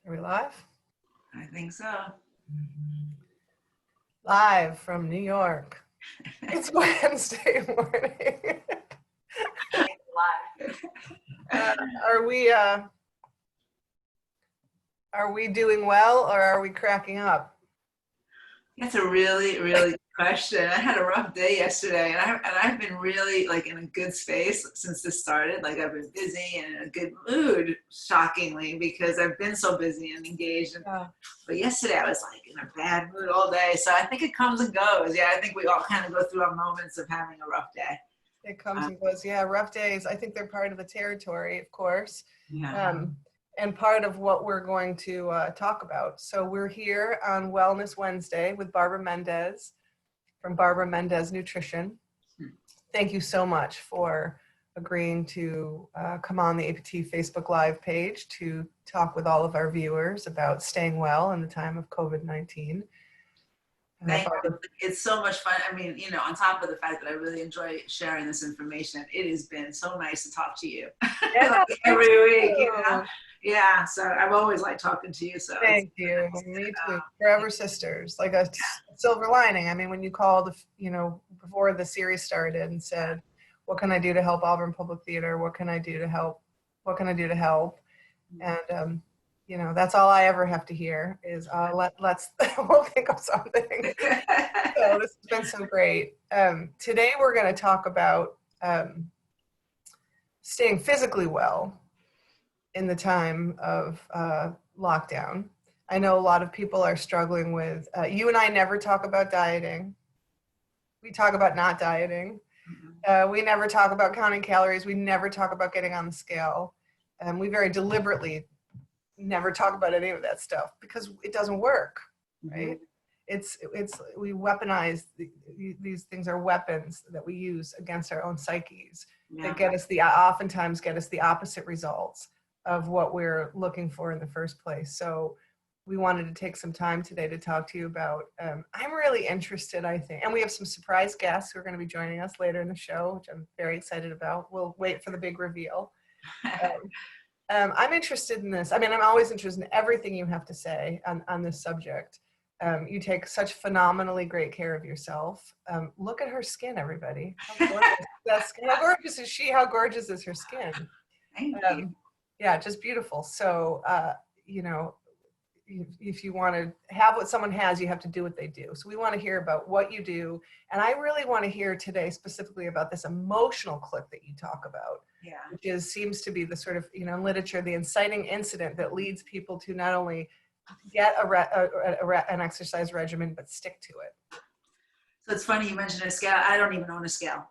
Are we live? I think so. Live from New York. It's Wednesday morning. Live. Uh, are we uh, are we doing well or are we cracking up? That's a really, really good question. I had a rough day yesterday, and I've been really like in a good space since this started. Like I've been busy and in a good mood, shockingly, because I've been so busy and engaged. Yeah, But yesterday I was like in a bad mood all day. So I think it comes and goes. Yeah, I think we all kind of go through our moments of having a rough day. it comes and goes. Yeah, rough days. I think they're part of the territory, of course, Yeah. and part of what we're going to talk about. So we're here on Wellness Wednesday with Barbara Mendez from Barbara Mendez Nutrition. Thank you so much for agreeing to come on the APT Facebook Live page to talk with all of our viewers about staying well in the time of COVID-19. Thank you. It's so much fun. I mean, on top of the fact that I really enjoy sharing this information, it has been so nice to talk to you Yeah, like every week, too. Yeah, so I've always liked talking to you. So Thank you. nice Me too. Forever sisters, like a silver lining. I mean, when you called, before the series started and said, "What can I do to help Auburn Public Theater? What can I do to help? What can I do to help?" And that's all I ever have to hear is let's we'll think of something. So this has been so great. Today we're going to talk about staying physically well in the time of lockdown. I know a lot of people are struggling with, you and I never talk about dieting. We talk about not dieting. We never talk about counting calories. We never talk about getting on the scale. We very deliberately never talk about any of that stuff because it doesn't work, right? It's we weaponize these things are weapons that we use against our own psyches that oftentimes get us the opposite results of what we're looking for in the first place. So we wanted to take some time today to talk to you about, I'm really interested, I think, and we have some surprise guests who are going to be joining us later in the show, which I'm very excited about. We'll wait for the big reveal. I'm interested in this. I mean, I'm always interested in everything you have to say on this subject. You take such phenomenally great care of yourself. Look at her skin, everybody. How gorgeous, how gorgeous is she? How gorgeous is her skin? Thank you. Yeah, just beautiful. So, if you want to have what someone has, you have to do what they do. So we want to hear about what you do. And I really want to hear today specifically about this emotional click that you talk about, which seems to be the sort of, in literature, the inciting incident that leads people to not only get an exercise regimen, but stick to it. So it's funny you mentioned a scale. I don't even own a scale.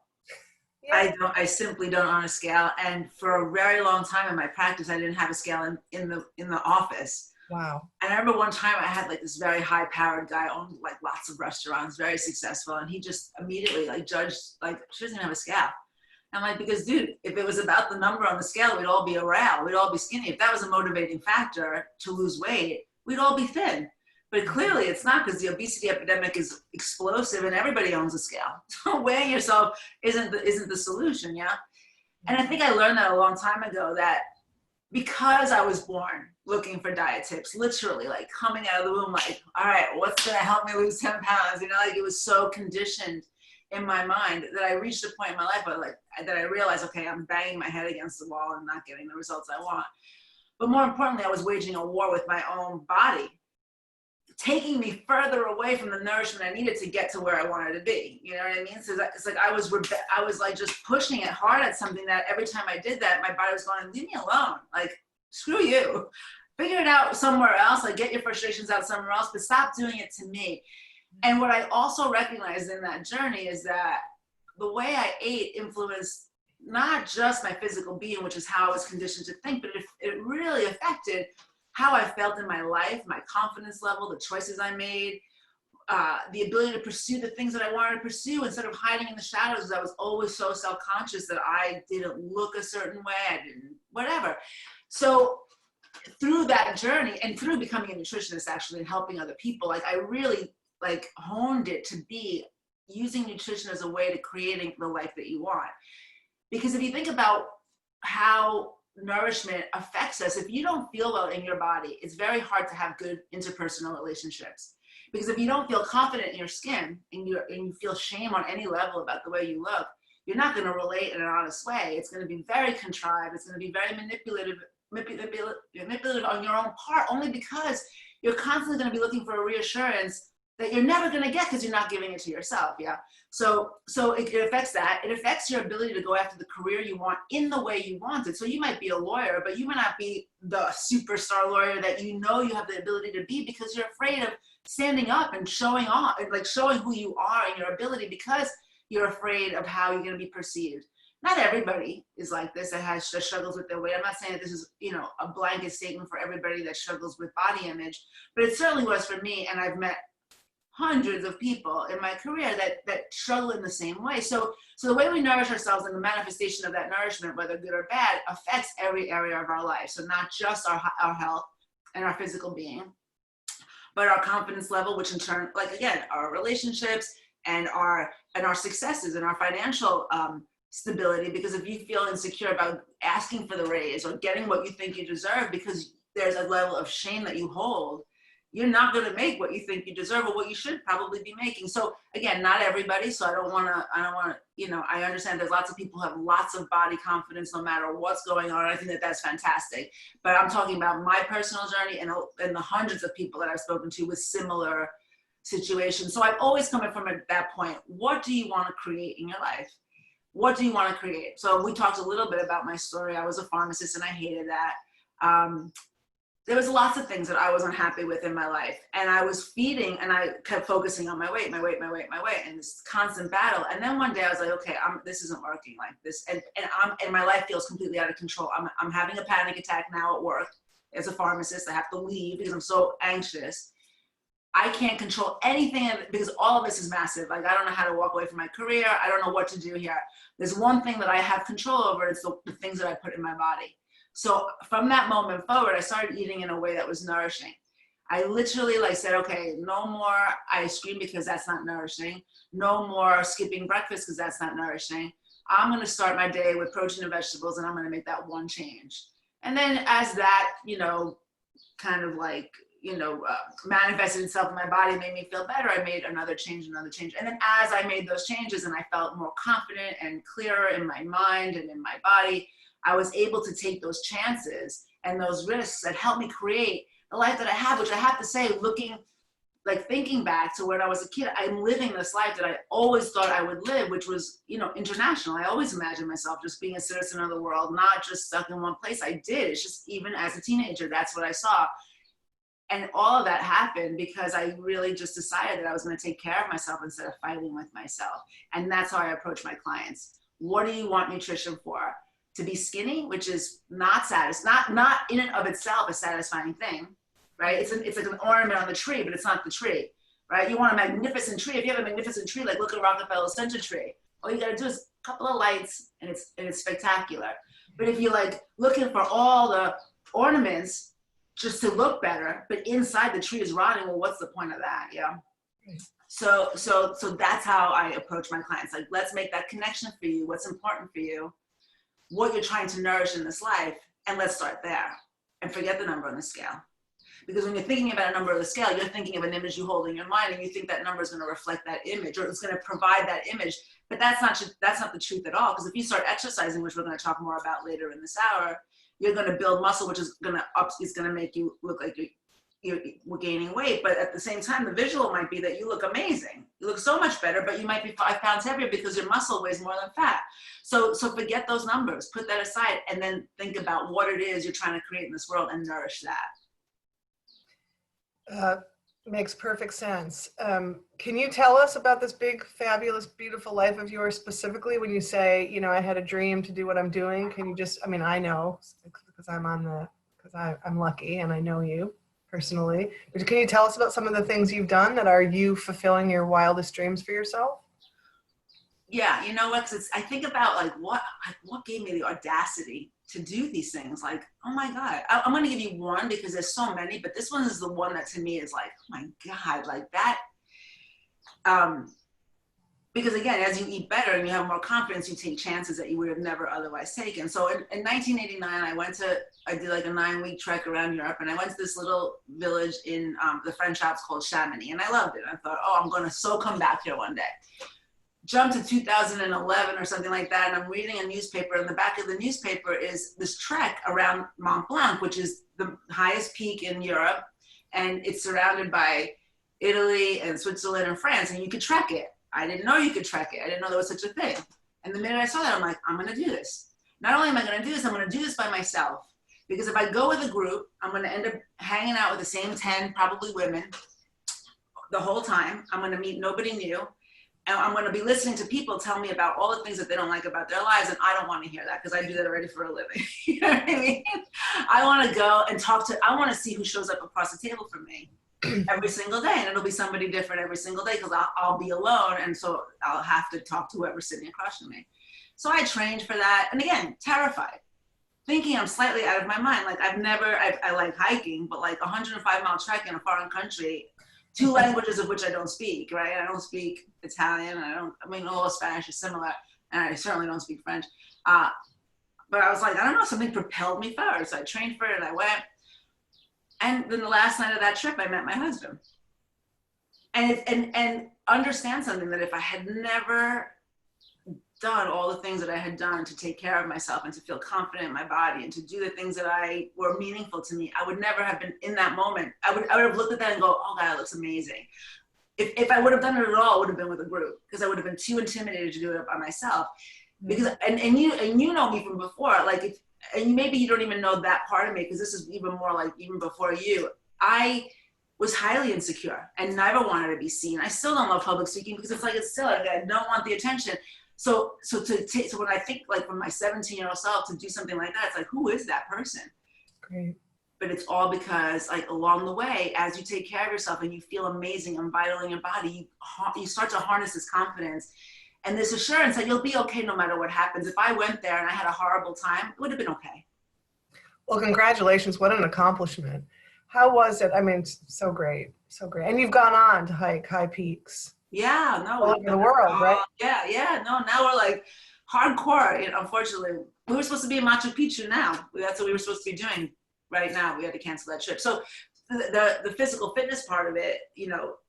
Yeah. I simply don't own a scale. And for a very long time in my practice, I didn't have a scale in the office. Wow. And I remember one time I had like this very high powered guy, owned like lots of restaurants, very successful. And he just immediately like judged, like, she doesn't have a scale. I'm like, because dude, if it was about the number on the scale, we'd all be around, we'd all be skinny. If that was a motivating factor to lose weight, we'd all be thin. But clearly it's not, because the obesity epidemic is explosive and everybody owns a scale. So weighing yourself isn't the solution, yeah? And I think I learned that a long time ago, that because I was born looking for diet tips, literally like coming out of the womb, like, all right, what's gonna help me lose 10 pounds? Like it was so conditioned in my mind that I reached a point in my life where that I realized, okay, I'm banging my head against the wall and not getting the results I want. But more importantly, I was waging a war with my own body, taking me further away from the nourishment I needed to get to where I wanted to be. You know what I mean? So it's like I was like just pushing it hard at something that every time I did that, my body was going, leave me alone. Like, screw you. Figure it out somewhere else. Like, get your frustrations out somewhere else, but stop doing it to me. And what I also recognized in that journey is that the way I ate influenced not just my physical being, which is how I was conditioned to think, but it really affected how I felt in my life, my confidence level, the choices I made, the ability to pursue the things that I wanted to pursue instead of hiding in the shadows, because I was always so self-conscious that I didn't look a certain way, I didn't, whatever. So through that journey and through becoming a nutritionist actually and helping other people, like I really like honed it to be using nutrition as a way to creating the life that you want. Because if you think about how nourishment affects us. If you don't feel well in your body, it's very hard to have good interpersonal relationships. Because if you don't feel confident in your skin and you feel shame on any level about the way you look, you're not going to relate in an honest way. It's going to be very contrived. It's going to be very manipulative on your own part, only because you're constantly going to be looking for a reassurance that you're never going to get because you're not giving it to yourself. Yeah. So it affects that. It affects your ability to go after the career you want in the way you want it. So you might be a lawyer, but you might not be the superstar lawyer that you know you have the ability to be, because you're afraid of standing up and showing off, like showing who you are and your ability, because you're afraid of how you're going to be perceived. Not everybody is like this, that struggles with their weight. I'm not saying that this is, a blanket statement for everybody that struggles with body image, but it certainly was for me. And I've met hundreds of people in my career that struggle in the same way. So the way we nourish ourselves and the manifestation of that nourishment, whether good or bad, affects every area of our life. So not just our health and our physical being, but our confidence level, which in turn, like again, our relationships and our successes and our financial stability. Because if you feel insecure about asking for the raise or getting what you think you deserve because there's a level of shame that you hold, you're not going to make what you think you deserve or what you should probably be making. So again, not everybody. So I don't want to, I understand there's lots of people who have lots of body confidence no matter what's going on. I think that that's fantastic. But I'm talking about my personal journey and the hundreds of people that I've spoken to with similar situations. So I've always come from at that point. What do you want to create in your life? What do you want to create? So we talked a little bit about my story. I was a pharmacist and I hated that. There was lots of things that I was unhappy with in my life, and I was feeding and I kept focusing on my weight, and this constant battle. And then one day I was like, okay, this isn't working like this. And my life feels completely out of control. I'm having a panic attack now at work as a pharmacist. I have to leave because I'm so anxious. I can't control anything because all of this is massive. Like, I don't know how to walk away from my career. I don't know what to do here. There's one thing that I have control over. It's the things that I put in my body. So from that moment forward, I started eating in a way that was nourishing. I literally said, okay, no more ice cream because that's not nourishing. No more skipping breakfast because that's not nourishing. I'm going to start my day with protein and vegetables, and I'm going to make that one change. And then as that, manifested itself in my body, made me feel better, I made another change. And then as I made those changes and I felt more confident and clearer in my mind and in my body, I was able to take those chances and those risks that helped me create the life that I have, which I have to say, thinking back to when I was a kid, I'm living this life that I always thought I would live, which was, international. I always imagined myself just being a citizen of the world, not just stuck in one place. I did. It's just, even as a teenager, that's what I saw. And all of that happened because I really just decided that I was going to take care of myself instead of fighting with myself. And that's how I approach my clients. What do you want nutrition for? To be skinny, which is not in and of itself a satisfying thing, right? It's like an ornament on the tree, but it's not the tree, right? You want a magnificent tree. If you have a magnificent tree, like look at Rockefeller Center tree, all you gotta do is a couple of lights and it's spectacular. But if you're looking for all the ornaments just to look better, but inside the tree is rotting, well, what's the point of that? Yeah. So that's how I approach my clients. Let's make that connection for you. What's important for you? What you're trying to nourish in this life, and let's start there and forget the number on the scale. Because when you're thinking about a number on the scale, you're thinking of an image you hold in your mind, and you think that number is going to reflect that image, or it's going to provide that image. But that's not the truth at all. Because if you start exercising, which we're going to talk more about later in this hour, you're going to build muscle, which is going to make you look like you're gaining weight. But at the same time, the visual might be that you look amazing. You look so much better, but you might be 5 pounds heavier because your muscle weighs more than fat. So forget those numbers, put that aside, and then think about what it is you're trying to create in this world and nourish that. Makes perfect sense. Can you tell us about this big, fabulous, beautiful life of yours specifically when you say, I had a dream to do what I'm doing? Can you just, I know because I'm lucky and I know you personally, but can you tell us about some of the things you've done that are you fulfilling your wildest dreams for yourself? Yeah, you know what? I think about what gave me the audacity to do these things. Oh my God, I'm going to give you one because there's so many, but this one is the one that to me is oh my God, that. because again, as you eat better and you have more confidence, you take chances that you would have never otherwise taken. So in 1989, I did like a 9-week trek around Europe, and I went to this little village in the French Alps called Chamonix, and I loved it. I thought, oh, I'm going to so come back here one day. Jump to 2011 or something like that, and I'm reading a newspaper. In the back of the newspaper is this trek around Mont Blanc, which is the highest peak in Europe, and it's surrounded by Italy and Switzerland and France, and you could trek it. I didn't know you could trek it. I didn't know there was such a thing. And the minute I saw that, I'm like, I'm going to do this. Not only am I going to do this, I'm going to do this by myself. Because if I go with a group, I'm going to end up hanging out with the same 10, probably women, the whole time. I'm going to meet nobody new. And I'm going to be listening to people tell me about all the things that they don't like about their lives. And I don't want to hear that because I do that already for a living. You know what I mean? I want to go and I want to see who shows up across the table for me every single day, and it'll be somebody different every single day because I'll be alone, and so I'll have to talk to whoever's sitting across from me. So I trained for that, and again, terrified, thinking I'm slightly out of my mind. Like I like hiking, but like 105-mile trek in a foreign country, 2 languages of which I don't speak, right? I don't speak Italian, I mean, a little Spanish is similar, and I certainly don't speak French. But I was like, I don't know, something propelled me forward. So I trained for it, and I went. And then the last night of that trip, I met my husband. And understand something, that if I had never done all the things that I had done to take care of myself and to feel confident in my body and to do the things that were meaningful to me, I would never have been in that moment. I would have looked at that and go, oh God, it looks amazing. If I would have done it at all, it would have been with a group, because I would have been too intimidated to do it by myself. Because, and you know me from before, like and maybe you don't even know that part of me, because this is even more like even before you. I was highly insecure and never wanted to be seen. I still don't love public speaking because it's still like I don't want the attention. So when I think like from my 17-year-old self to do something like that, it's like, who is that person? Great. But it's all because like along the way, as you take care of yourself and you feel amazing and vital in your body, you start to harness this confidence and this assurance that you'll be okay no matter what happens. If I went there and I had a horrible time, it would have been okay. Well, congratulations. What an accomplishment. How was it? I mean, so great. So great. And you've gone on to hike high peaks. Yeah, no. All over the world, right? Yeah. No, now we're like hardcore. Unfortunately, we were supposed to be in Machu Picchu now. That's what we were supposed to be doing right now. We had to cancel that trip. So the physical fitness part of it,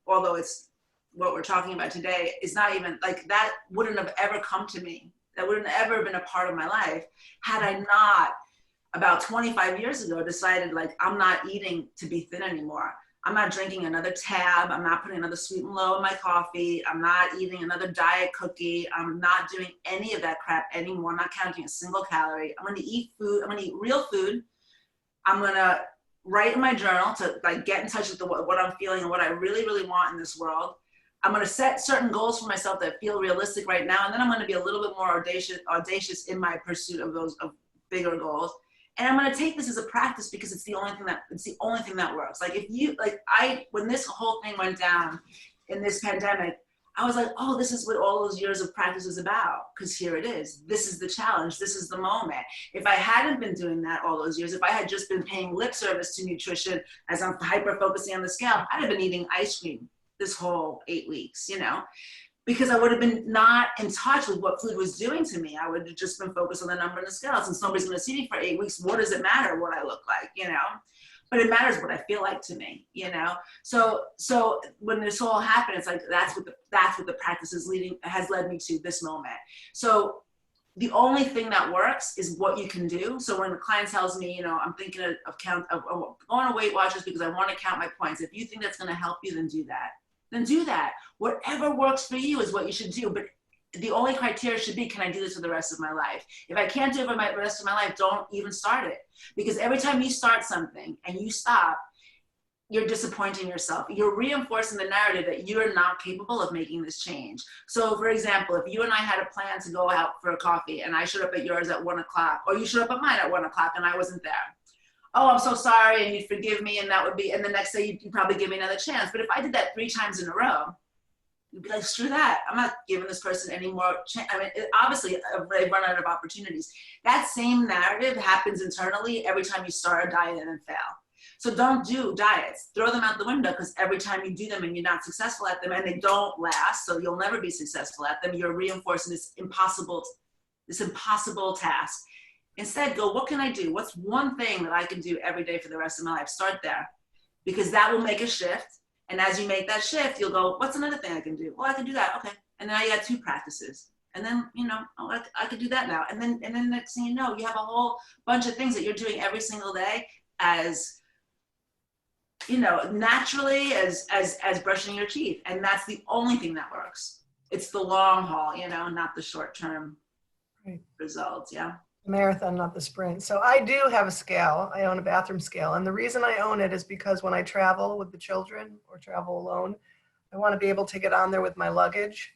although it's what we're talking about today, is not even like that wouldn't have ever come to me. That wouldn't have ever been a part of my life had I not about 25 years ago decided like I'm not eating to be thin anymore. I'm not drinking another tab. I'm not putting another sweet and low in my coffee. I'm not eating another diet cookie. I'm not doing any of that crap anymore. I'm not counting a single calorie. I'm going to eat food. I'm going to eat real food. I'm going to write in my journal to like get in touch with what I'm feeling and what I really, really want in this world. I'm going to set certain goals for myself that feel realistic right now. And then I'm going to be a little bit more audacious in my pursuit of those bigger goals. And I'm going to take this as a practice because it's the only thing that works. Like when this whole thing went down in this pandemic, I was like, oh, this is what all those years of practice is about. Because here it is. This is the challenge. This is the moment. If I hadn't been doing that all those years, if I had just been paying lip service to nutrition as I'm hyper focusing on the scale, I'd have been eating ice cream this whole 8 weeks, because I would have been not in touch with what food was doing to me. I would have just been focused on the number in the scale. Since nobody's going to see me for 8 weeks, what does it matter what I look like, But it matters what I feel like to me, So when this all happened, it's like that's what the practice has led me to this moment. So the only thing that works is what you can do. So when the client tells me, I'm thinking of going to Weight Watchers because I want to count my points. If you think that's going to help you, then do that. Then do that. Whatever works for you is what you should do. But the only criteria should be, can I do this for the rest of my life? If I can't do it for the rest of my life, don't even start it. Because every time you start something and you stop, you're disappointing yourself. You're reinforcing the narrative that you're not capable of making this change. So for example, if you and I had a plan to go out for a coffee and I showed up at yours at 1 o'clock, or you showed up at mine at 1 o'clock and I wasn't there. Oh, I'm so sorry, and you'd forgive me, and and the next day you'd probably give me another chance. But if I did that 3 times in a row, you'd be like, screw that. I'm not giving this person any more chance. I mean, obviously, they've run out of opportunities. That same narrative happens internally every time you start a diet and then fail. So don't do diets. Throw them out the window, because every time you do them and you're not successful at them and they don't last, so you'll never be successful at them, you're reinforcing this impossible task. Instead, go, what can I do? What's one thing that I can do every day for the rest of my life? Start there, because that will make a shift. And as you make that shift, you'll go, what's another thing I can do? Well, I can do that. Okay. And now you got 2 practices. And then, you know, oh, I could do that now. And then next thing you know, you have a whole bunch of things that you're doing every single day as, you know, naturally as brushing your teeth. And that's the only thing that works. It's the long haul, you know, not the short term results. Yeah. Marathon, not the sprint. So I do have a scale. I own a bathroom scale. And the reason I own it is because when I travel with the children or travel alone, I want to be able to get on there with my luggage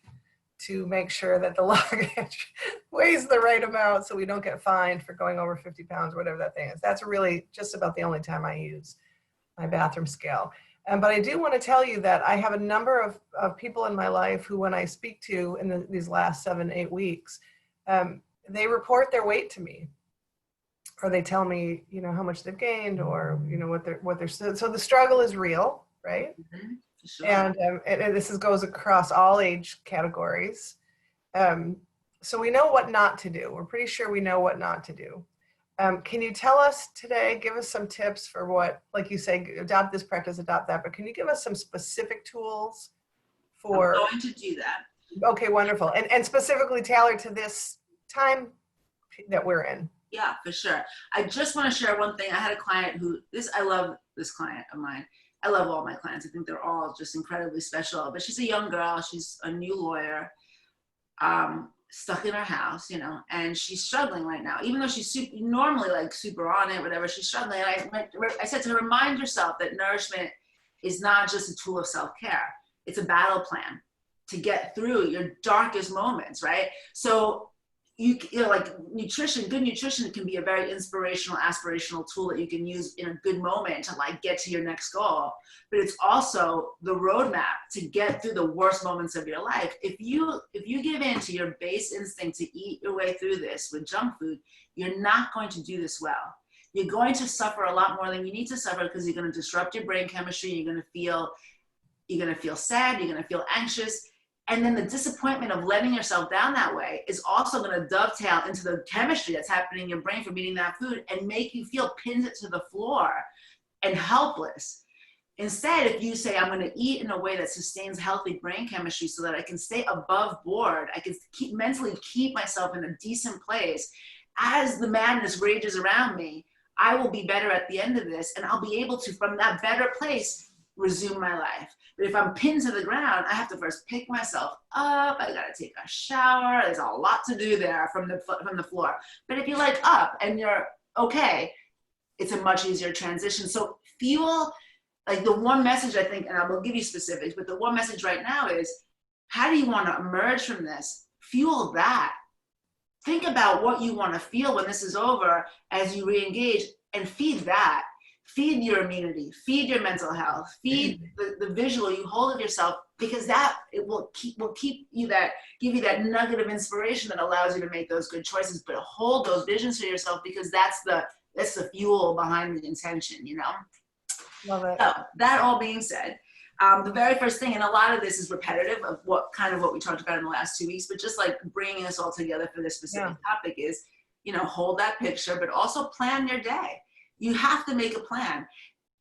to make sure that the luggage weighs the right amount so we don't get fined for going over 50 pounds, whatever that thing is. That's really just about the only time I use my bathroom scale. But I do want to tell you that I have a number of people in my life who, when I speak to in these last 7-8 weeks, they report their weight to me, or they tell me, you know, how much they've gained, or, you know, what they're, so the struggle is real, right? Mm-hmm. Sure. And this goes across all age categories. So we know what not to do. We're pretty sure we know what not to do. Can you tell us today, give us some tips for what, like you say, adopt this practice, adopt that, but can you give us some specific tools for? I'm going to do that. Okay, wonderful. And specifically tailored to this time that we're in. Yeah, for sure. I just want to share one thing. I had a client I love this client of mine. I love all my clients. I think they're all just incredibly special, but she's a young girl. She's a new lawyer, stuck in her house, you know, and she's struggling right now, even though she's normally like super on it, whatever, she's struggling. And I said to her, remind yourself that nourishment is not just a tool of self-care. It's a battle plan to get through your darkest moments, right? So you know, like good nutrition can be a very inspirational, aspirational tool that you can use in a good moment to like get to your next goal. But it's also the roadmap to get through the worst moments of your life. If you give in to your base instinct to eat your way through this with junk food, you're not going to do this well. You're going to suffer a lot more than you need to suffer, because you're going to disrupt your brain chemistry. You're going to feel sad. You're going to feel anxious. And then the disappointment of letting yourself down that way is also going to dovetail into the chemistry that's happening in your brain from eating that food and make you feel pinned to the floor and helpless. Instead, if you say, I'm going to eat in a way that sustains healthy brain chemistry so that I can stay above board, I can mentally keep myself in a decent place, as the madness rages around me, I will be better at the end of this, and I'll be able to, from that better place, resume my life. But if I'm pinned to the ground, I have to first pick myself up. I gotta take a shower. There's a lot to do there from the floor. But if you're like up and you're okay, it's a much easier transition. So fuel, like the one message I think, and I will give you specifics, but the one message right now is, how do you want to emerge from this? Fuel that. Think about what you want to feel when this is over as you re-engage, and feed that. Feed your immunity, feed your mental health, feed the visual you hold of yourself, because that it will give you that nugget of inspiration that allows you to make those good choices. But hold those visions for yourself, because that's the fuel behind the intention, you know? Love it. So that all being said, the very first thing, and a lot of this is repetitive of what we talked about in the last 2 weeks, but just like bringing us all together for this specific topic is, you know, hold that picture, but also plan your day. You have to make a plan.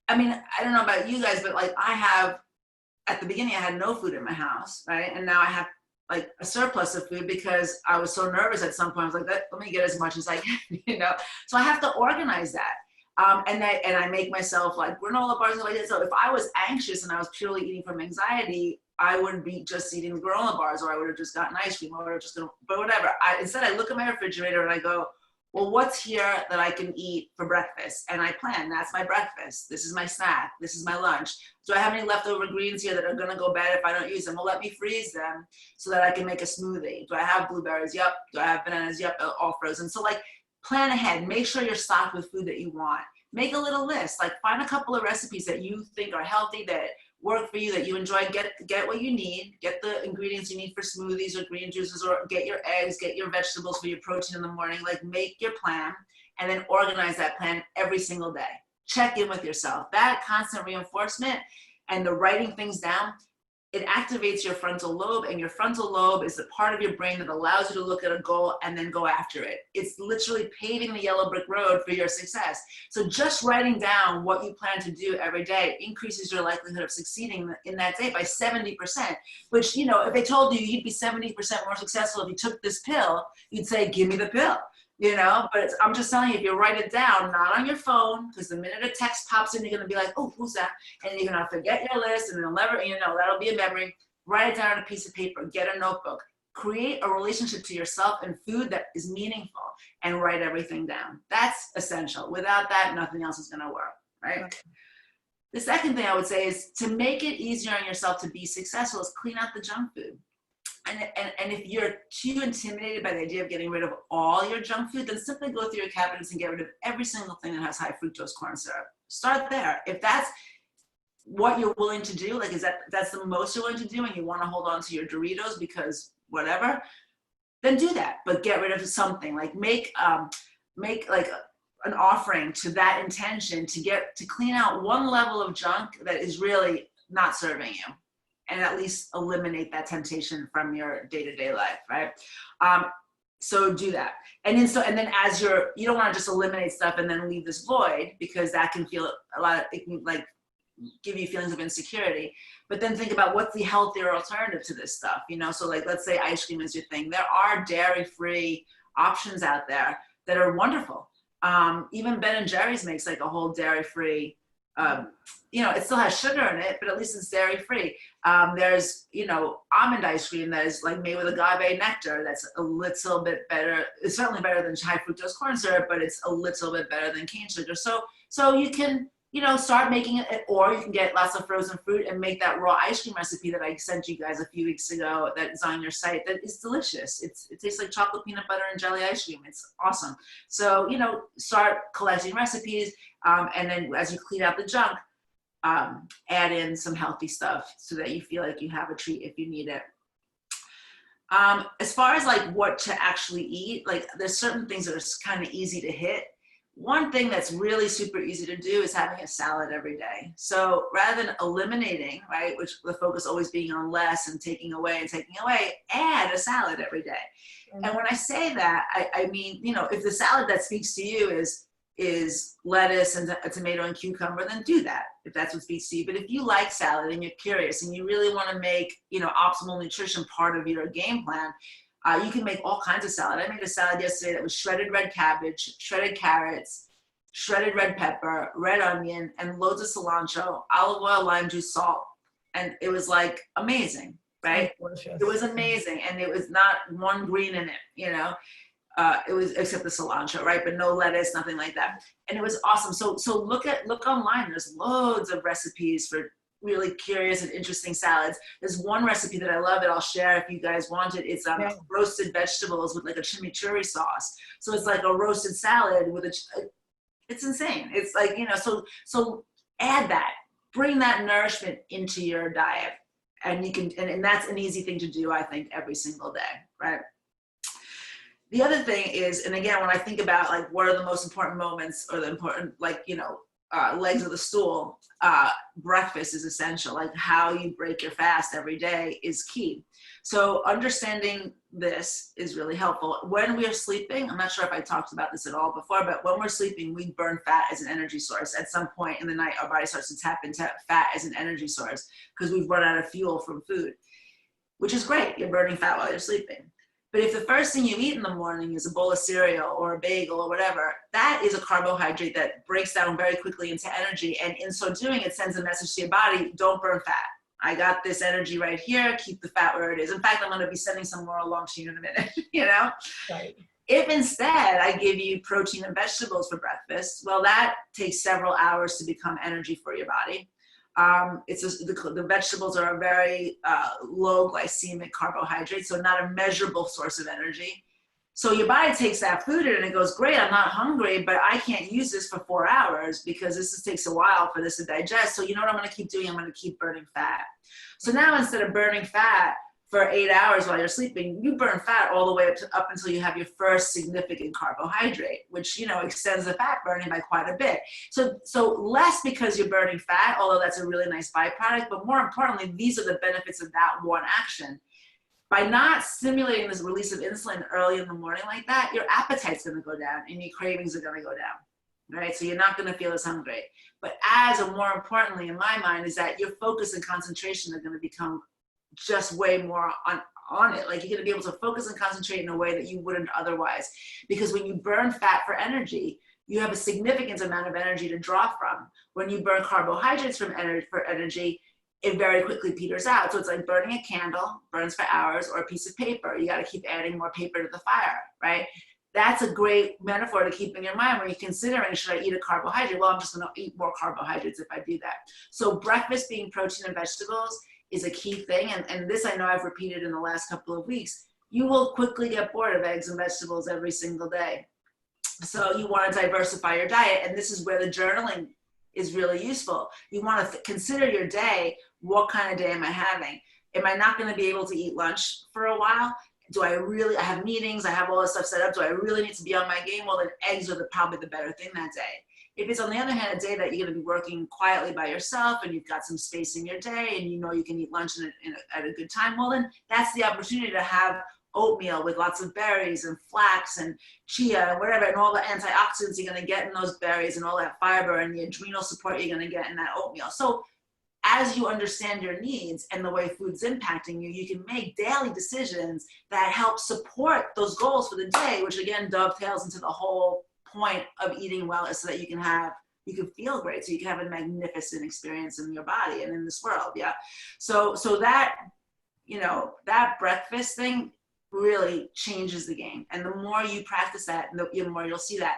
I mean, I don't know about you guys, but like at the beginning, I had no food in my house, right? And now I have like a surplus of food, because I was so nervous at some point. I was like, let me get as much as I can, you know? So I have to organize that. And I make myself like granola bars and like that. So if I was anxious and I was purely eating from anxiety, I would be just eating the granola bars, or I would have just gotten ice cream, or but whatever. Instead, I look at my refrigerator and I go, well, what's here that I can eat for breakfast? And I plan, that's my breakfast. This is my snack. This is my lunch. Do I have any leftover greens here that are going to go bad if I don't use them? Well, let me freeze them so that I can make a smoothie. Do I have blueberries? Yep. Do I have bananas? Yep. All frozen. So like, plan ahead. Make sure you're stocked with food that you want. Make a little list. Like, find a couple of recipes that you think are healthy, that work for you, that you enjoy. Get what you need. Get the ingredients you need for smoothies or green juices, or get your eggs, get your vegetables for your protein in the morning. Like, make your plan and then organize that plan every single day. check in with yourself. That constant reinforcement and the writing things down, it activates your frontal lobe, and your frontal lobe is the part of your brain that allows you to look at a goal and then go after it. It's literally paving the yellow brick road for your success. So just writing down what you plan to do every day increases your likelihood of succeeding in that day by 70%, which, you know, if they told you you'd be 70% more successful if you took this pill, you'd say, give me the pill. You know, but I'm just telling you, if you write it down, not on your phone, because the minute a text pops in, you're going to be like, oh, who's that? And you're going to forget your list, and you'll never, you know, that'll be a memory. Write it down on a piece of paper, get a notebook, create a relationship to yourself and food that is meaningful, and write everything down. That's essential. Without that, nothing else is going to work, right? Okay. The second thing I would say is to make it easier on yourself to be successful is clean out the junk food. And if you're too intimidated by the idea of getting rid of all your junk food, then simply go through your cabinets and get rid of every single thing that has high fructose corn syrup. Start there. If that's what you're willing to do, like that's the most you're willing to do, and you want to hold on to your Doritos because whatever, then do that. But get rid of something. Like make like an offering to that intention to clean out one level of junk that is really not serving you, and at least eliminate that temptation from your day-to-day life, right? So do that. And then as you don't want to just eliminate stuff and then leave this void, because that can feel it can like give you feelings of insecurity. But then think about what's the healthier alternative to this stuff, you know? So like, let's say ice cream is your thing. There are dairy-free options out there that are wonderful. Even Ben & Jerry's makes like a whole dairy-free, you know, it still has sugar in it, but at least it's dairy-free. There's, you know, almond ice cream that is like made with agave nectar. That's a little bit better. It's certainly better than high fructose corn syrup, but it's a little bit better than cane sugar. So you can, you know, start making it, or you can get lots of frozen fruit and make that raw ice cream recipe that I sent you guys a few weeks ago that is on your site. That is delicious. It tastes like chocolate peanut butter and jelly ice cream. It's awesome. So, you know, start collecting recipes, and then as you clean out the junk, add in some healthy stuff so that you feel like you have a treat if you need it. As far as like what to actually eat, like there's certain things that are kind of easy to hit. One thing that's really super easy to do is having a salad every day. So rather than eliminating, right, which the focus always being on less and taking away, add a salad every day. Mm-hmm. And when I say that, I mean, you know, if the salad that speaks to you is lettuce and a tomato and cucumber, then do that if that's what speaks to you. But if you like salad and you're curious and you really want to make, you know, optimal nutrition part of your game plan, you can make all kinds of salad. I made a salad yesterday that was shredded red cabbage, shredded carrots, shredded red pepper, red onion, and loads of cilantro, olive oil, lime juice, salt. And it was like amazing, right? It was amazing. And it was not one green in it, you know? It was except the cilantro, right? But no lettuce, nothing like that. And it was awesome. So look online. There's loads of recipes for really curious and interesting salads. There's one recipe that I love that I'll share if you guys want it. It's roasted vegetables with like a chimichurri sauce. So it's like a roasted salad with it's insane. It's like, you know, so add that, bring that nourishment into your diet, and you can, and that's an easy thing to do, I think, every single day, right? The other thing is, and again, when I think about like what are the most important moments or the important, like, you know, legs of the stool, breakfast is essential. Like how you break your fast every day is key. So understanding this is really helpful. When we are sleeping, I'm not sure if I talked about this at all before, but when we're sleeping, we burn fat as an energy source. At some point in the night, our body starts to tap into fat as an energy source because we've run out of fuel from food, which is great. You're burning fat while you're sleeping. But if the first thing you eat in the morning is a bowl of cereal or a bagel or whatever, that is a carbohydrate that breaks down very quickly into energy. And in so doing, it sends a message to your body, don't burn fat. I got this energy right here, keep the fat where it is. In fact, I'm gonna be sending some more along to you in a minute, you know? Right. If instead I give you protein and vegetables for breakfast, well, that takes several hours to become energy for your body. The vegetables are a very low glycemic carbohydrate, so not a measurable source of energy. So your body takes that food in and it goes, great, I'm not hungry, but I can't use this for 4 hours because this takes a while for this to digest. So you know what I'm going to keep doing? I'm going to keep burning fat. So now instead of burning fat, for 8 hours while you're sleeping, you burn fat all the way up until you have your first significant carbohydrate, which, you know, extends the fat burning by quite a bit. So less because you're burning fat, although that's a really nice byproduct, but more importantly, these are the benefits of that one action. By not stimulating this release of insulin early in the morning like that, your appetite's going to go down and your cravings are going to go down, right? So you're not going to feel as hungry. But as, or more importantly, in my mind, is that your focus and concentration are going to become just way more on it. Like, you're going to be able to focus and concentrate in a way that you wouldn't otherwise. Because when you burn fat for energy, you have a significant amount of energy to draw from. When you burn carbohydrates for energy, it very quickly peters out. So it's like burning a candle, burns for hours, or a piece of paper. You got to keep adding more paper to the fire, right? That's a great metaphor to keep in your mind when you're considering, should I eat a carbohydrate? Well, I'm just going to eat more carbohydrates if I do that. So breakfast being protein and vegetables is a key thing. And this I know I've repeated in the last couple of weeks. You will quickly get bored of eggs and vegetables every single day. So you want to diversify your diet. And this is where the journaling is really useful. You want to consider your day. What kind of day am I having? Am I not going to be able to eat lunch for a while? I have meetings, I have all this stuff set up. Do I really need to be on my game? Well, then eggs are probably the better thing that day. If it's, on the other hand, a day that you're going to be working quietly by yourself and you've got some space in your day and you know you can eat lunch at a good time, well, then that's the opportunity to have oatmeal with lots of berries and flax and chia and whatever, and all the antioxidants you're going to get in those berries and all that fiber and the adrenal support you're going to get in that oatmeal. So as you understand your needs and the way food's impacting you, you can make daily decisions that help support those goals for the day, which again dovetails into the whole point of eating well, is so that you can feel great, so you can have a magnificent experience in your body and in this world. Yeah. So that, you know, that breakfast thing really changes the game. And the more you practice that, the more you'll see that.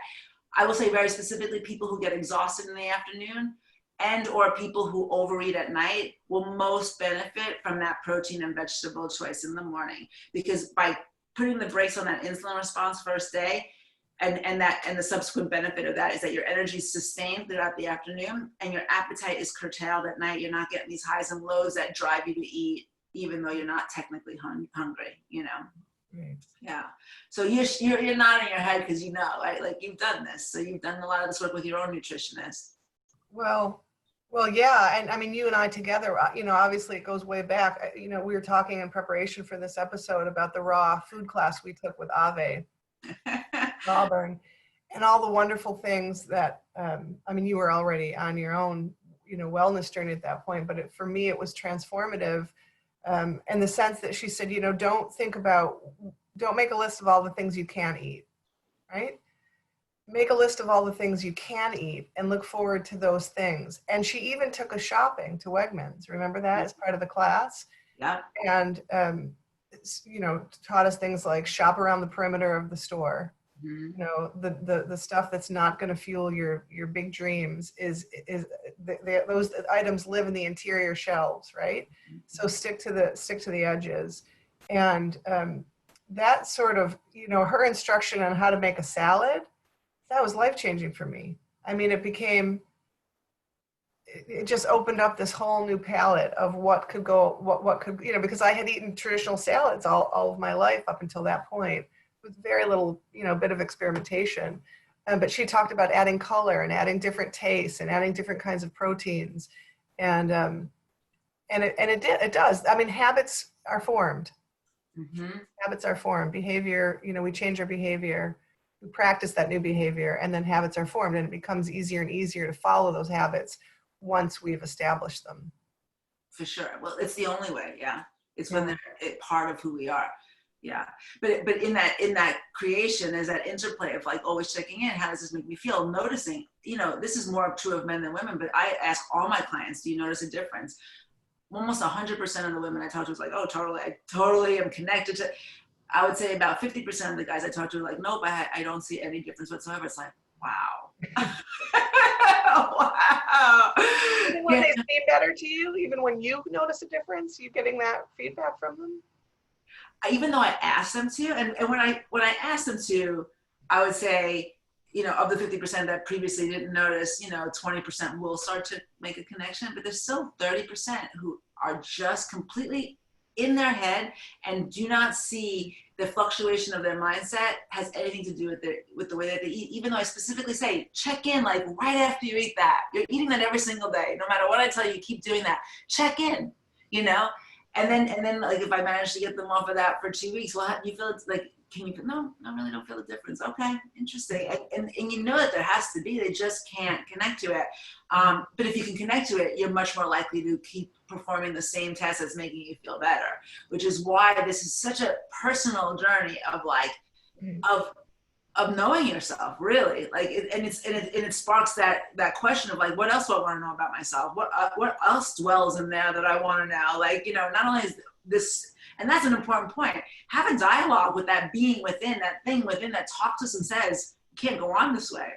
I will say very specifically, people who get exhausted in the afternoon and or people who overeat at night will most benefit from that protein and vegetable choice in the morning, because by putting the brakes on that insulin response first day, and the subsequent benefit of that is that your energy is sustained throughout the afternoon and your appetite is curtailed at night. You're not getting these highs and lows that drive you to eat even though you're not technically hungry, you know. Right. Yeah. So you're nodding your head because you know, right? Like, you've done this. So you've done a lot of this work with your own nutritionist. Well, yeah. And I mean, you and I together, you know, obviously it goes way back. You know, we were talking in preparation for this episode about the raw food class we took with Ave Auburn and all the wonderful things that, I mean, you were already on your own, you know, wellness journey at that point, but for me, it was transformative. In the sense that she said, you know, don't make a list of all the things you can't eat, right? Make a list of all the things you can eat and look forward to those things. And she even took us shopping to Wegmans. Remember that as part of the class? Yeah. And, you know, taught us things like shop around the perimeter of the store. You know, the stuff that's not going to fuel your big dreams those items live in the interior shelves, right? So stick to the edges. And that sort of, you know, her instruction on how to make a salad, that was life-changing for me. I mean, it just opened up this whole new palette of what could, you know, because I had eaten traditional salads all of my life up until that point, with very little, you know, bit of experimentation. But she talked about adding color and adding different tastes and adding different kinds of proteins. And it does. I mean, habits are formed. Habits are formed. Behavior, you know, we change our behavior, we practice that new behavior, and then habits are formed, and it becomes easier and easier to follow those habits once we've established them. For sure. Well, it's the only way. Yeah. It's when they're part of who we are. Yeah. But in that creation, there's that interplay of like always checking in. How does this make me feel? Noticing, you know, this is more true of men than women, but I ask all my clients, do you notice a difference? Almost 100% of the women I talk to was like, oh, totally. I totally am connected to. I would say about 50% of the guys I talk to are like, nope, I don't see any difference whatsoever. It's like, wow. Wow. Even when they seem better to you, even when you notice a difference, you getting that feedback from them? Even though I asked them to, and when I asked them to, I would say, you know, of the 50% that previously didn't notice, you know, 20% will start to make a connection, but there's still 30% who are just completely in their head and do not see the fluctuation of their mindset has anything to do with the way that they eat. Even though I specifically say, check in like right after you eat that. You're eating that every single day. No matter what I tell you, keep doing that. Check in, you know? And then like if I manage to get them off of that for 2 weeks, well, you feel it's like, no, I really don't feel the difference. Okay, interesting. And you know that there has to be, they just can't connect to it. But if you can connect to it, you're much more likely to keep performing the same test that's making you feel better, which is why this is such a personal journey of like, of knowing yourself, really. Like, it sparks that question of like, what else do I want to know about myself? What else dwells in there that I want to know? Like, you know, not only is this, and that's an important point. Have a dialogue with that being within, that thing within that talks to us and says, you can't go on this way.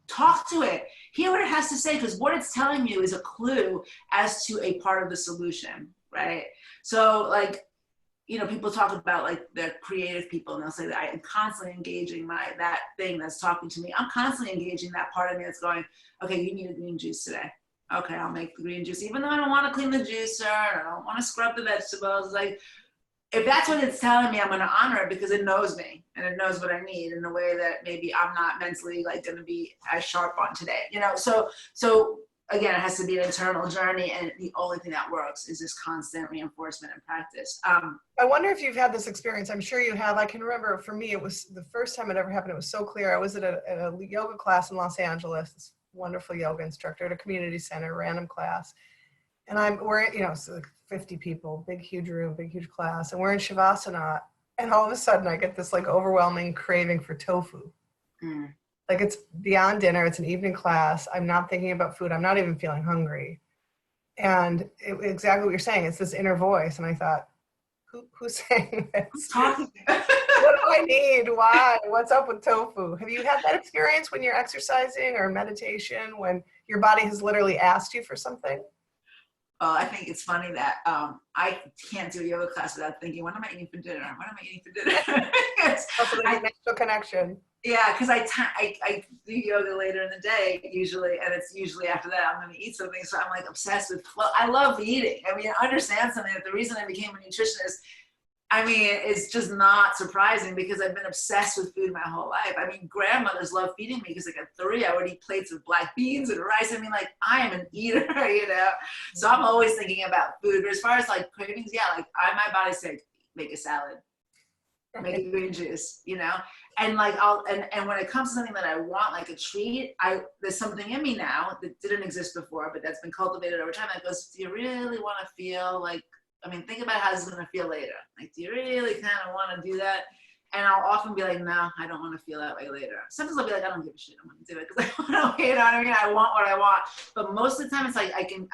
Talk to it. Hear what it has to say, because what it's telling you is a clue as to a part of the solution, right? So like, you know, people talk about like they're creative people and they'll say that I am constantly engaging that thing that's talking to me. I'm constantly engaging that part of me that's going, okay, you need a green juice today. Okay, I'll make the green juice, even though I don't want to clean the juicer, I don't want to scrub the vegetables. Like, if that's what it's telling me, I'm going to honor it because it knows me and it knows what I need in a way that maybe I'm not mentally like going to be as sharp on today, you know? So again, it has to be an internal journey, and the only thing that works is this constant reinforcement and practice. I wonder if you've had this experience. I'm sure you have. I can remember for me, it was the first time it ever happened. It was so clear. I was at a yoga class in Los Angeles, this wonderful yoga instructor at a community center, random class. And we're, you know, so like 50 people, big, huge room, big, huge class. And we're in Shavasana. And all of a sudden I get this like overwhelming craving for tofu. Like it's beyond dinner. It's an evening class. I'm not thinking about food. I'm not even feeling hungry. And exactly what you're saying. It's this inner voice. And I thought, who's saying this? Talking. What do I need? Why? What's up with tofu? Have you had that experience when you're exercising or meditation, when your body has literally asked you for something? I think it's funny that I can't do a yoga class without thinking, what am I eating for dinner? What am I eating for dinner? Also, there's a natural connection. Yeah, because I do yoga later in the day usually, and it's usually after that I'm going to eat something. So I'm like obsessed with, well, I love eating. I mean, I understand something that the reason I became a nutritionist, I mean, it's just not surprising because I've been obsessed with food my whole life. I mean, grandmothers love feeding me because like at 3, I would eat plates of black beans and rice. I mean, like I am an eater, you know? So I'm always thinking about food. But as far as like cravings, yeah, like my body's saying, make a salad, make a green juice, you know? And like and when it comes to something that I want, like a treat, there's something in me now that didn't exist before, but that's been cultivated over time that goes, do you really want to feel like, I mean, think about how this is going to feel later. Like, do you really kind of want to do that? And I'll often be like, no, I don't want to feel that way later. Sometimes I'll be like, I don't give a shit. I'm going to do it because I want to, you know what I mean? I want what I want. But most of the time it's like, I can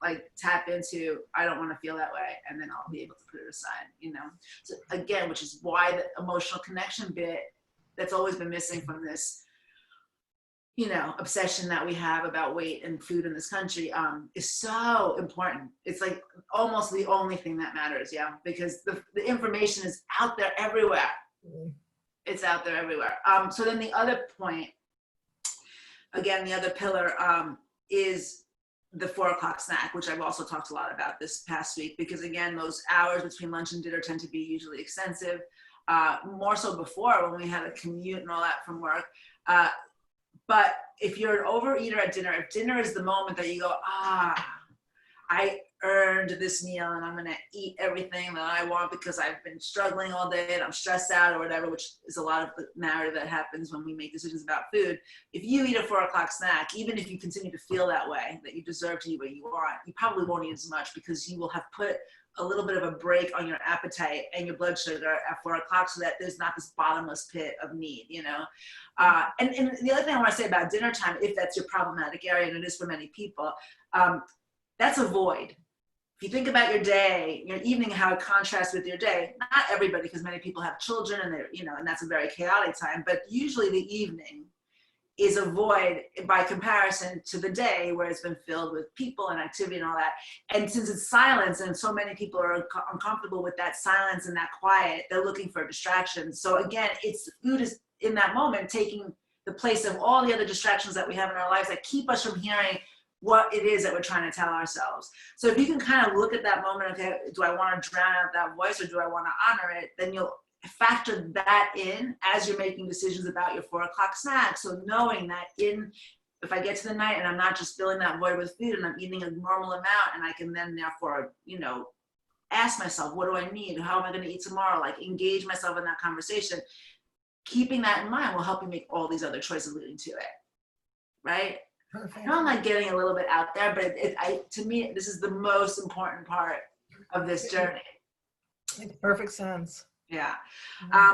like tap into, I don't want to feel that way. And then I'll be able to put it aside, you know? So again, which is why the emotional connection bit that's always been missing from this, you know, obsession that we have about weight and food in this country is so important. It's like almost the only thing that matters, yeah, because the information is out there everywhere. It's out there everywhere. So then the other point, again, the other pillar is the 4 o'clock snack, which I've also talked a lot about this past week, because again, those hours between lunch and dinner tend to be usually extensive, more so before when we had a commute and all that from work. But if you're an overeater at dinner, if dinner is the moment that you go, I earned this meal and I'm going to eat everything that I want because I've been struggling all day and I'm stressed out or whatever, which is a lot of the narrative that happens when we make decisions about food. If you eat a 4 o'clock snack, even if you continue to feel that way, that you deserve to eat what you want, you probably won't eat as much because you will have put a little bit of a break on your appetite and your blood sugar at 4 o'clock so that there's not this bottomless pit of need, you know? And the other thing I want to say about dinner time, if that's your problematic area, and it is for many people, that's a void. If you think about your day, your evening, how it contrasts with your day, not everybody, because many people have children and they're, you know, and that's a very chaotic time, but usually the evening is a void by comparison to the day where it's been filled with people and activity and all that. And since it's silence and so many people are uncomfortable with that silence and that quiet, they're looking for distractions. So again, it's food is in that moment taking the place of all the other distractions that we have in our lives that keep us from hearing what it is that we're trying to tell ourselves. So if you can kind of look at that moment, okay, do I want to drown out that voice or do I want to honor it? Then you'll factor that in as you're making decisions about your 4 o'clock snack. So knowing that if I get to the night and I'm not just filling that void with food and I'm eating a normal amount, and I can then therefore, ask myself, what do I need? How am I going to eat tomorrow? Like engage myself in that conversation. Keeping that in mind will help you make all these other choices leading to it. Right? Perfect. I know I'm like getting a little bit out there, but to me, this is the most important part of this journey. Makes perfect sense. Yeah.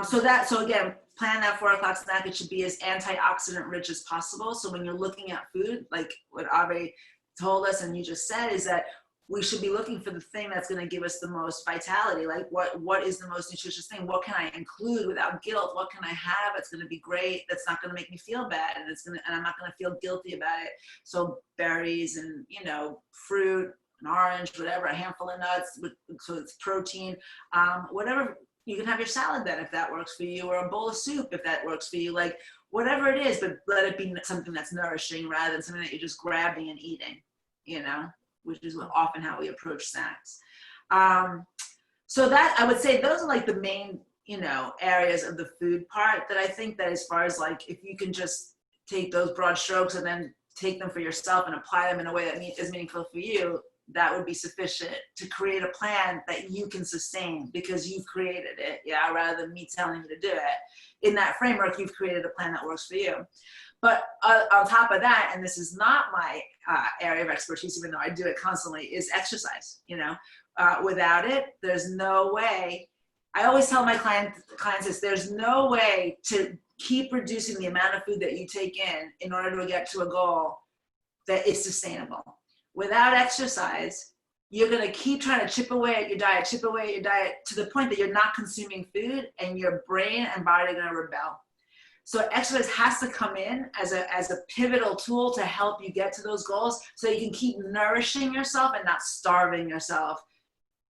So again, plan that 4 o'clock snack. It should be as antioxidant rich as possible. So when you're looking at food, like what Ave told us and you just said, is that we should be looking for the thing that's going to give us the most vitality. Like what is the most nutritious thing? What can I include without guilt? What can I have that's going to be great? That's not going to make me feel bad, and I'm not going to feel guilty about it. So berries and fruit, an orange, whatever, a handful of nuts. So it's protein, whatever. You can have your salad then if that works for you, or a bowl of soup if that works for you. Like whatever it is, but let it be something that's nourishing rather than something that you're just grabbing and eating. Which is often how we approach snacks. So that I would say those are like the main, areas of the food part that I think that as far as like, if you can just take those broad strokes and then take them for yourself and apply them in a way that is meaningful for you, that would be sufficient to create a plan that you can sustain because you've created it. Yeah. Rather than me telling you to do it. In that framework, you've created a plan that works for you. But on top of that, and this is not my area of expertise, even though I do it constantly, is exercise. Without it, there's no way. I always tell my clients this: there's no way to keep reducing the amount of food that you take in order to get to a goal that is sustainable. Without exercise, you're going to keep trying to chip away at your diet to the point that you're not consuming food, and your brain and body are going to rebel. So exercise has to come in as a pivotal tool to help you get to those goals so you can keep nourishing yourself and not starving yourself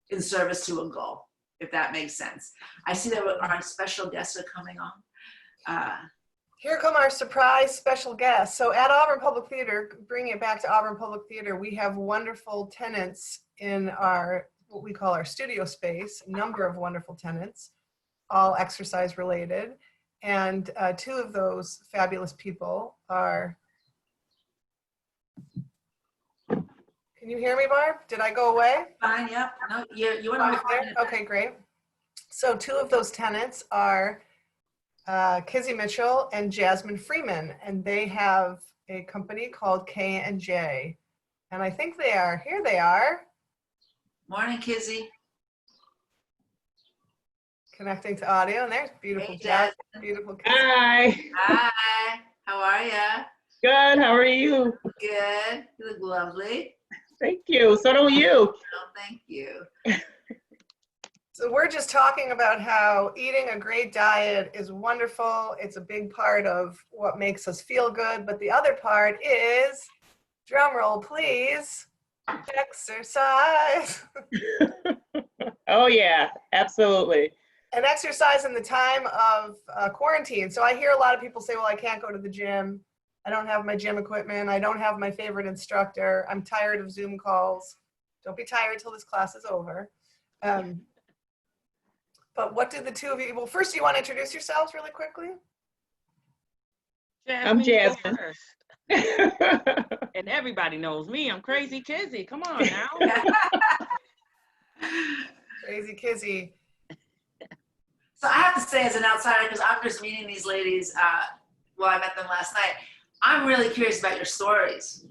in service to a goal, if that makes sense. I see that our special guests are coming on. Here come our surprise special guests. So at Auburn Public Theater, bringing it back to Auburn Public Theater, we have wonderful tenants in what we call our studio space, a number of wonderful tenants, all exercise related. And 2 of those fabulous people are, can you hear me, Barb? Did I go away? Fine, yep. No, you want to. Okay, great. So 2 of those tenants are Kizzy Mitchell and Jasmine Freeman, and they have a company called K&J. And I think here they are. Morning, Kizzy. Connecting to audio, and there's beautiful Jasmine, beautiful Kizzy. Hi. Hi. How are you? Good. How are you? Good. You look lovely. Thank you. So do you. Oh, thank you. So we're just talking about how eating a great diet is wonderful. It's a big part of what makes us feel good. But the other part is, drum roll please, exercise. Oh yeah, absolutely. And exercise in the time of quarantine. So I hear a lot of people say, well, I can't go to the gym. I don't have my gym equipment. I don't have my favorite instructor. I'm tired of Zoom calls. Don't be tired till this class is over. But what do the 2 of you, well, first, do you want to introduce yourselves really quickly? I'm Jasmine. And everybody knows me. I'm Crazy Kizzy. Come on now. Crazy Kizzy. So I have to say, as an outsider, because I'm just meeting these ladies, I met them last night, I'm really curious about your stories.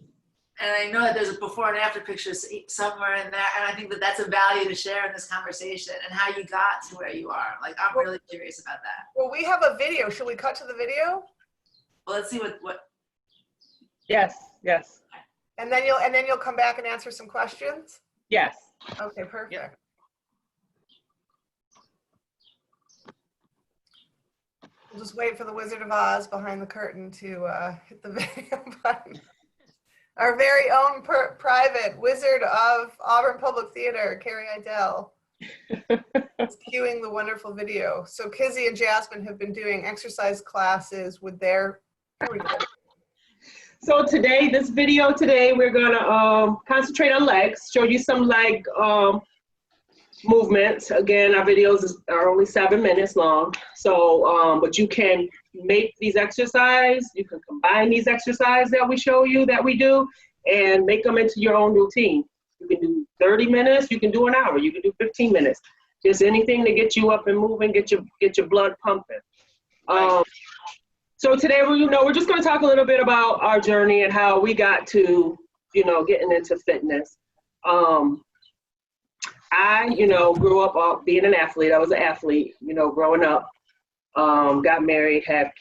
And I know that there's a before and after pictures somewhere in there, and I think that that's a value to share in this conversation and how you got to where you are. Like, I'm really curious about that. Well, we have a video. Should we cut to the video? Well, let's see what. Yes. And then you'll come back and answer some questions? Yes. Okay, perfect. Yep. We'll just wait for the Wizard of Oz behind the curtain to hit the video button. Our very own private Wizard of Auburn Public Theater, Carrie Idell, is cueing the wonderful video. So Kizzy and Jasmine have been doing exercise classes with their, here we go. So today, this video today, we're gonna concentrate on legs, show you some leg movements. Again, our videos are only 7 minutes long. So, but you can make these exercises, you can combine these exercises that we show you, that we do, and make them into your own routine. You can do 30 minutes, you can do an hour, you can do 15 minutes. Just anything to get you up and moving, get your blood pumping. So today, we're just gonna talk a little bit about our journey and how we got to, getting into fitness. I, grew up being an athlete. I was an athlete, growing up. Got married, had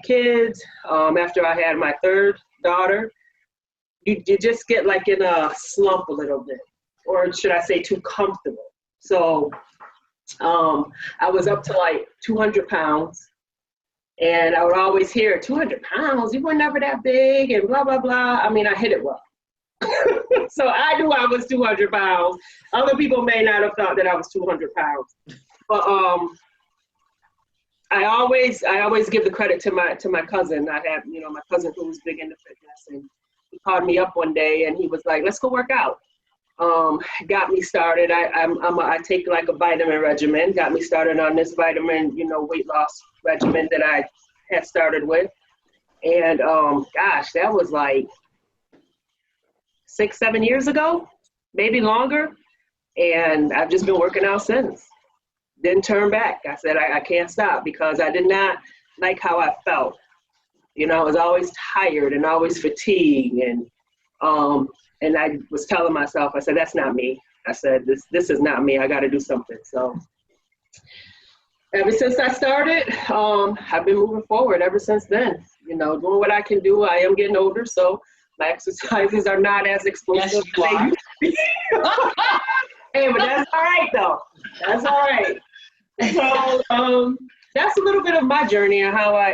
kids. After I had my third daughter, you just get like in a slump a little bit, or should I say too comfortable. So I was up to like 200 pounds. And I would always hear, 200 pounds, you were never that big, and blah, blah, blah. I mean, I hit it well. So I knew I was 200 pounds. Other people may not have thought that I was 200 pounds. But I always give the credit to my cousin. I have, my cousin who was big into fitness, and he called me up one day and he was like, let's go work out. Got me started. I take like a vitamin regimen, got me started on this vitamin, weight loss regimen that I had started with. And gosh, that was like 6-7 years ago, maybe longer. And I've just been working out since. Didn't turn back. I said, I can't stop, because I did not like how I felt. I was always tired and always fatigued. And I was telling myself, I said, that's not me. I said, this is not me. I got to do something. So ever since I started, I've been moving forward ever since then, doing what I can do. I am getting older, so my exercises are not as explosive. Yes, you are. Hey, but that's all right, though. That's all right. So that's a little bit of my journey and how I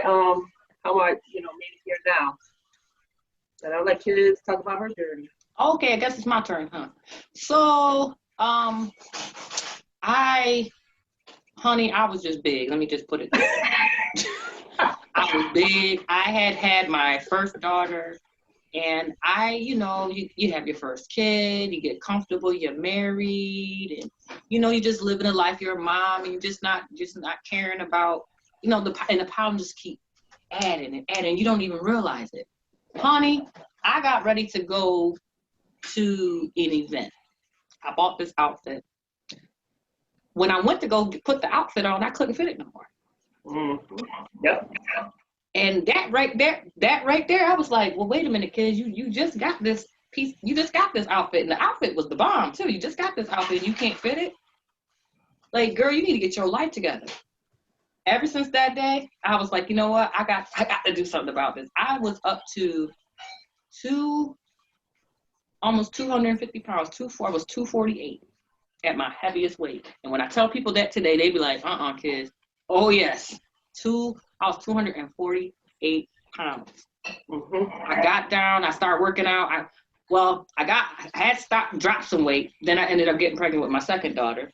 made it here now. And I'll let kids talk about her journey. Okay, I guess it's my turn, huh? So, honey, I was just big. Let me just put it there. I was big. I had my first daughter, and you have your first kid, you get comfortable, you're married, and you're just living a life. You're a mom, and you're just not caring about, and the problems just keep adding and adding. You don't even realize it. Honey, I got ready to go to an event. I bought this outfit. When I went to go put the outfit on, I couldn't fit it no more. Mm-hmm. Yep. And that right there, I was like, well, wait a minute, kids, you just got this piece, you just got this outfit, and the outfit was the bomb too. You just got this outfit and you can't fit it. Like, girl, you need to get your life together. Ever since that day, I was like, you know what? I got to do something about this. I was up to almost 250 pounds. I was 248 at my heaviest weight. And when I tell people that today, they be like, kids. Oh yes, I was 248 pounds. Mm-hmm. I got down. I started working out. I had dropped some weight. Then I ended up getting pregnant with my second daughter.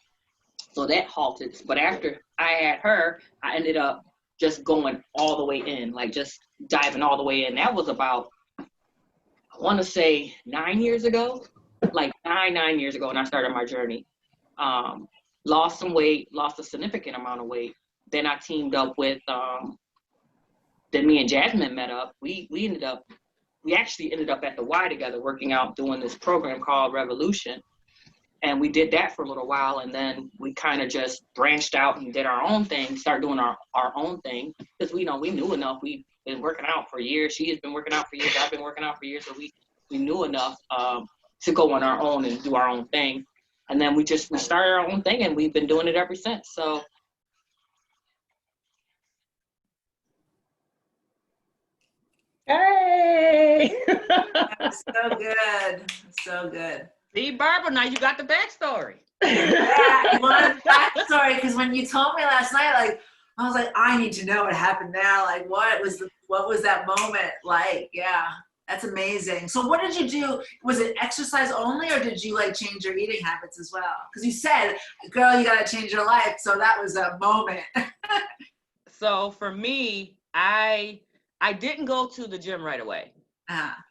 So that halted. But after I had her, I ended up just going all the way in, like just diving all the way in. That was about, I want to say 9 years ago, like nine years ago when I started my journey. Lost some weight, lost a significant amount of weight. Then I teamed up with, then me and Jasmine met up. We actually ended up at the Y together, working out, doing this program called Revolution. And we did that for a little while, and then we kind of just branched out and did our own thing, started doing our own thing, because we knew enough. We've been working out for years. She has been working out for years. I've been working out for years, so we knew enough to go on our own and do our own thing. And then we started our own thing, and we've been doing it ever since. So. Hey! So good. So good. See, Barbara, now you got the backstory. Yeah, one backstory, because when you told me last night, like, I was like, I need to know what happened now. Like, what was that moment like? Yeah, that's amazing. So what did you do? Was it exercise only, or did you like change your eating habits as well? Because you said, girl, you got to change your life. So that was a moment. So for me, I didn't go to the gym right away.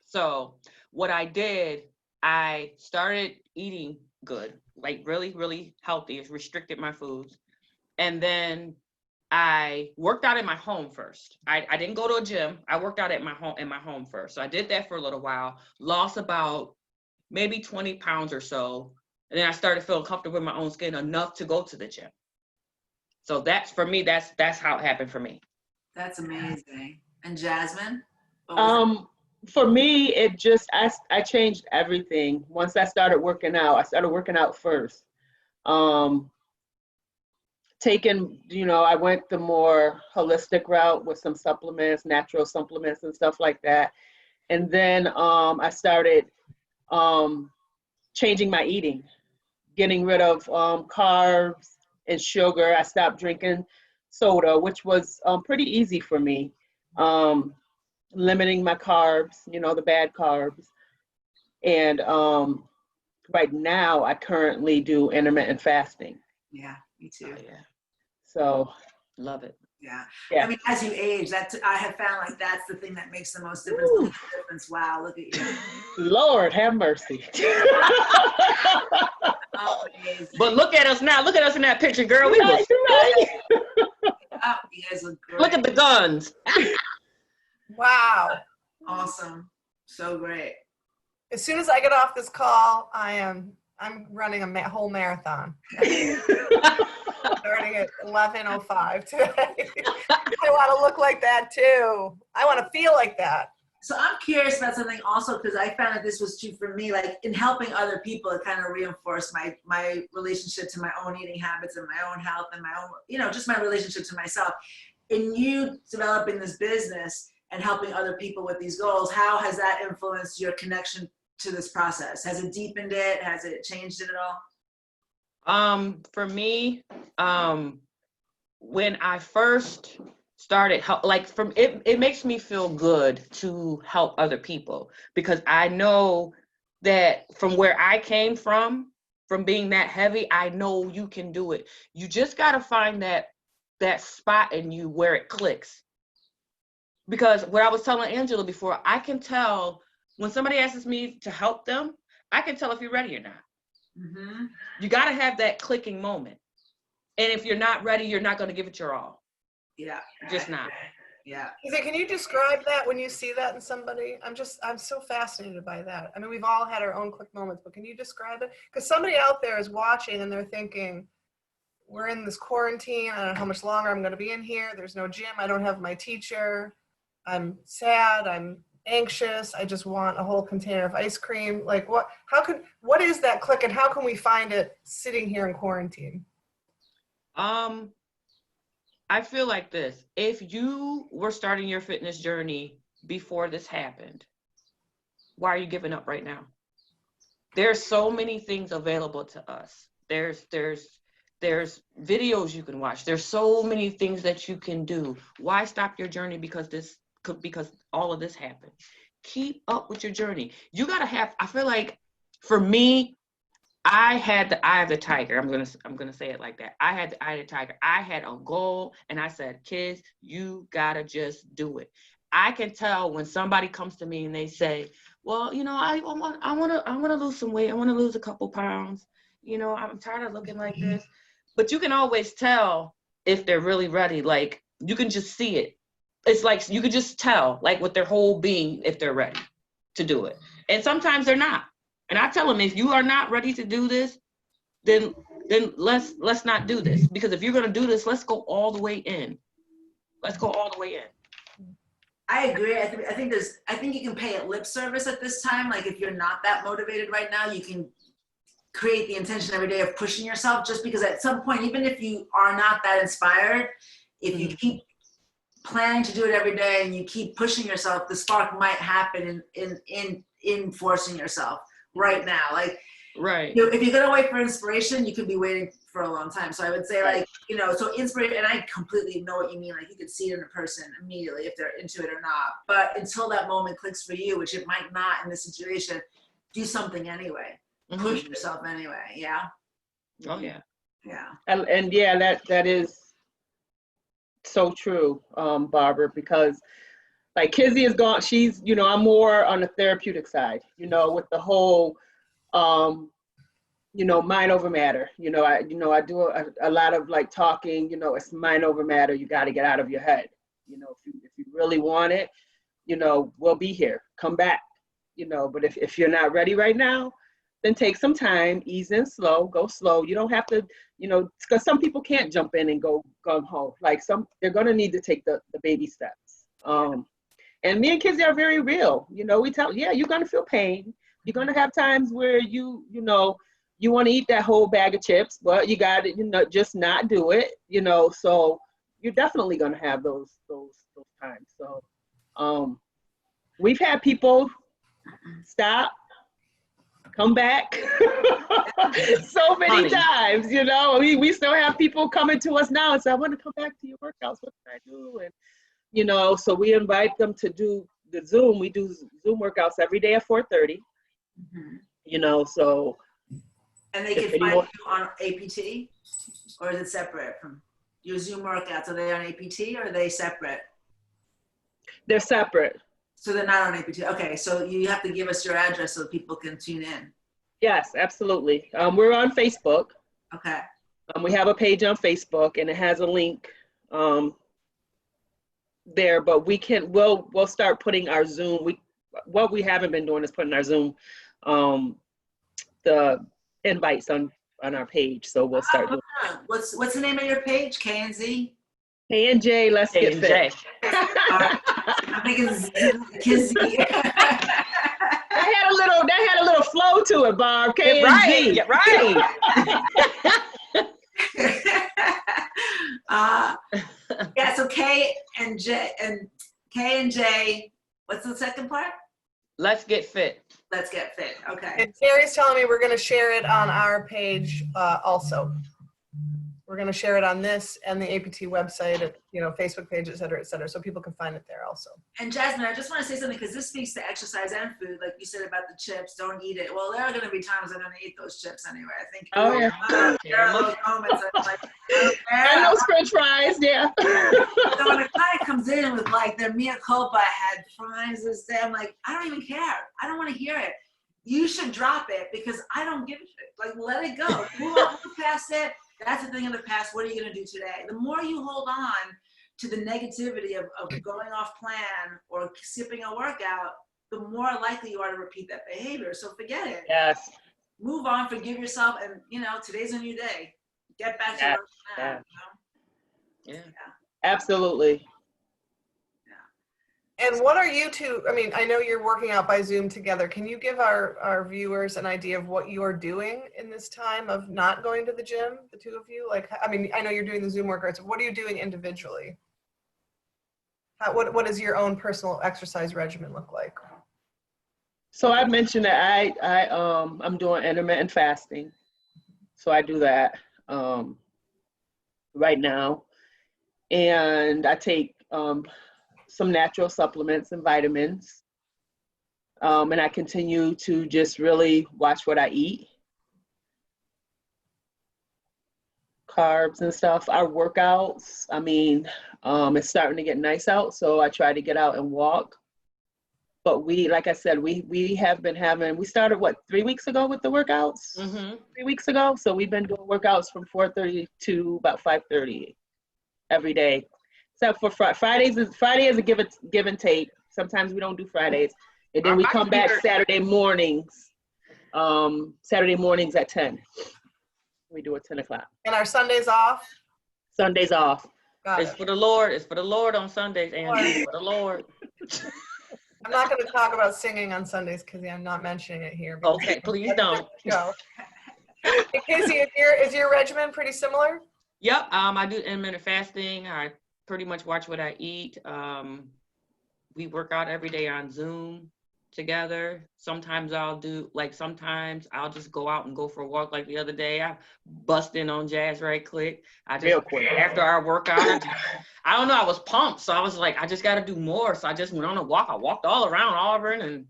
So what I did, I started eating good, like really, really healthy, restricted my foods. And then I worked out in my home first. I didn't go to a gym. I worked out at my home first. So I did that for a little while, lost about maybe 20 pounds or so. And then I started feeling comfortable with my own skin enough to go to the gym. So that's, for me, that's how it happened for me. That's amazing. And Jasmine? For me, it just, I changed everything. Once I started working out first. I went the more holistic route with some supplements, natural supplements and stuff like that. And then I started changing my eating, getting rid of carbs and sugar. I stopped drinking soda, which was pretty easy for me. Limiting my carbs, the bad carbs. And right now, I currently do intermittent fasting. Yeah, me too. Oh, yeah. So love it. Yeah. Yeah. I mean, as you age, I have found like that's the thing that makes the most difference. Ooh. Look at the difference. Wow, look at you. Lord have mercy. Amazing. But look at us now. Look at us in that picture, girl. We was Right. Oh, you guys look great. look at the guns. Wow. Awesome. So great. As soon as I get off this call, I'm running a whole marathon. Starting at 11:05 today. I want to look like that too. I want to feel like that. So I'm curious about something also, because I found that this was true for me. Like in helping other people, it kind of reinforced my relationship to my own eating habits and my own health and my own, just my relationship to myself. In you developing this business and helping other people with these goals, how has that influenced your connection to this process? Has it deepened it? Has it changed it at all? For me, when I first started it makes me feel good to help other people, because I know that from where I came from being that heavy, I know you can do it. You just got to find that spot in you where it clicks. Because what I was telling Angela before, I can tell when somebody asks me to help them, I can tell if you're ready or not. Mm-hmm. You got to have that clicking moment. And if you're not ready, you're not going to give it your all. Yeah. Just not. Yeah. Can you describe that when you see that in somebody? I'm so fascinated by that. I mean, we've all had our own click moments, but can you describe it? Because somebody out there is watching and they're thinking, we're in this quarantine. I don't know how much longer I'm going to be in here. There's no gym. I don't have my teacher. I'm sad. I'm anxious. I just want a whole container of ice cream. Like what is that click and how can we find it sitting here in quarantine? I feel like this. If you were starting your fitness journey before this happened, why are you giving up right now? There's so many things available to us. There's videos you can watch. There's so many things that you can do. Why stop your journey because all of this happened? Keep up with your journey. You gotta have. I feel like for me, I had the eye of the tiger. I'm gonna say it like that. I had the eye of the tiger. I had a goal, and I said, "Kids, you gotta just do it." I can tell when somebody comes to me and they say, "Well, I want to lose some weight. I want to lose a couple pounds. I'm tired of looking like this." But you can always tell if they're really ready. Like you can just see it. It's like you can just tell, like with their whole being, if they're ready to do it. And sometimes they're not. And I tell them, if you are not ready to do this, then let's not do this. Because if you're gonna do this, let's go all the way in. Let's go all the way in. I agree. I think you can pay it lip service at this time. Like if you're not that motivated right now, you can create the intention every day of pushing yourself, just because at some point, even if you are not that inspired, if you keep planning to do it every day and you keep pushing yourself, the spark might happen in forcing yourself right now. Like, right. If you're gonna wait for inspiration, you could be waiting for a long time. So I would say, like, so inspiration, and I completely know what you mean. Like, you could see it in a person immediately if they're into it or not. But until that moment clicks for you, which it might not in this situation, do something anyway. Push yourself anyway. Yeah. Oh yeah. Yeah. And yeah, that is so true, Barbara, because Like Kizzy is gone. She's, I'm more on the therapeutic side, with the whole, mind over matter. I do a lot of like talking, it's mind over matter. You got to get out of your head. If you really want it, we'll be here. Come back, but if you're not ready right now, then take some time, ease in slow, go slow. You don't have to, because some people can't jump in and go gung ho. Like they're going to need to take the baby steps. And me and Kizzy are very real. We tell, yeah, you're going to feel pain. You're going to have times where you want to eat that whole bag of chips, but you got to, just not do it, so you're definitely going to have those times. So, we've had people stop, come back so many times, we still have people coming to us now and say, I want to come back to your workouts. What can I do? And, so we invite them to do the Zoom. We do Zoom workouts every day at 4:30, so. And they can find you on APT, or is it separate from your Zoom workouts? Are they on APT or are they separate? They're separate. So they're not on APT. Okay, so you have to give us your address so people can tune in. Yes, absolutely. We're on Facebook. Okay. We have a page on Facebook, and it has a link there. But we'll start putting our Zoom. What we haven't been doing is putting our Zoom the invites on our page. So we'll start doing. What's the name of your page? K&Z? K&J, let's get fit. I'm thinking Kizzy. That had a little flow to it, Barb. K&Z. Right. Yeah, so K and J, what's the second part? Let's get fit. Let's get fit. Okay. And Terry's telling me we're going to share it on our page also. We're going to share it on this and the APT website, Facebook page, et cetera, so people can find it there also. And Jasmine, I just want to say something because this speaks to exercise and food. Like you said about the chips, don't eat it. Well, there are going to be times I'm going to eat those chips anyway. I think. Oh, yeah. There are those moments I'm like, and those French fries, yeah. So when a client comes in with like their mea culpa, I had fries this day, I'm like, I don't even care. I don't want to hear it. You should drop it because I don't give a shit. Like, let it go. Move past it. That's the thing in the past. What are you going to do today? The more you hold on to the negativity of going off plan or skipping a workout, the more likely you are to repeat that behavior. So forget it. Yes. Move on, forgive yourself, and today's a new day. Get back to work now. Yeah. Absolutely. And what are you two, I know you're working out by Zoom together. Can you give our viewers an idea of what you're doing in this time of not going to the gym, the two of you? I know you're doing the Zoom workouts. What are you doing individually? What does your own personal exercise regimen look like? So I mentioned that I'm doing intermittent fasting. So I do that right now. And I take some natural supplements and vitamins. And I continue to just really watch what I eat. Carbs and stuff. Our workouts, it's starting to get nice out, so I try to get out and walk. But like I said, we have been we started 3 weeks ago with the workouts? Mm-hmm. 3 weeks ago. So we've been doing workouts from 4:30 to about 5:30 every day. Except for Friday is a give and take. Sometimes we don't do Fridays. And then we come back Saturday mornings at 10. We do it 10 o'clock. And our Sundays off? Sundays off. Got It's it. for the Lord. It's for the Lord on Sundays, Andy. For the Lord. I'm not going to talk about singing on Sundays because I'm not mentioning it here. Okay, please don't. Go. Hey, Casey, is your regimen pretty similar? Yep. I do intermittent fasting. I pretty much watch what I eat. We work out every day on Zoom together. Sometimes I'll just go out and go for a walk. Like the other day, I bust in on Jazz right quick. Real quick. After our workout, I don't know, I was pumped. So I was like, I just got to do more. So I just went on a walk. I walked all around Auburn and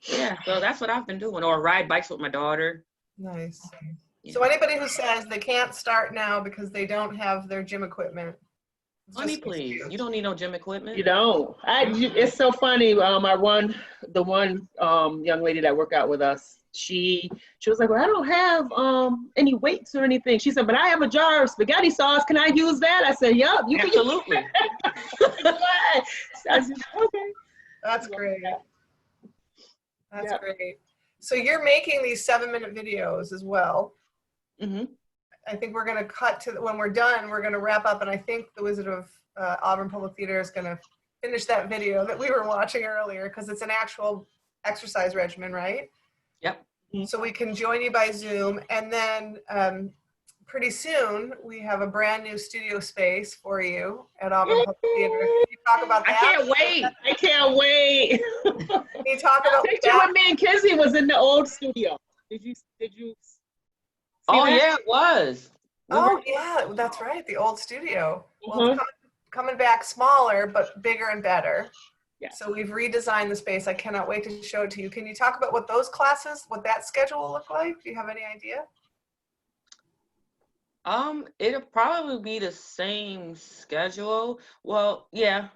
yeah, so that's what I've been doing. Or ride bikes with my daughter. Nice. Yeah. So anybody who says they can't start now because they don't have their gym equipment, It's Honey, just so please. cute. You don't need no gym equipment. You know, it's so funny. The one young lady that worked out with us, she was like, well, I don't have any weights or anything. She said, but I have a jar of spaghetti sauce. Can I use that? I said, yup, you can use Absolutely. that. I said, okay. That's great. That's Yep. great. So you're making these 7-minute videos as well. Mm-hmm. I think we're going to cut to when we're done. We're going to wrap up, and I think the Wizard of Auburn Public Theater is going to finish that video that we were watching earlier because it's an actual exercise regimen, right? Yep. So we can join you by Zoom, and then pretty soon we have a brand new studio space for you at Auburn Public Theater. Can you talk about I that? can't wait. I can't wait. Can you talk about Picture that? with me and Kizzy was in the old studio. Did you see Oh, that? yeah, it was. Oh yeah, that's right. The old studio. Well, Mhm. it's coming back smaller, but bigger and better. Yeah. So we've redesigned the space. I cannot wait to show it to you. Can you talk about what those classes, what that schedule will look like? Do you have any idea? It'll probably be the same schedule. Well, yeah,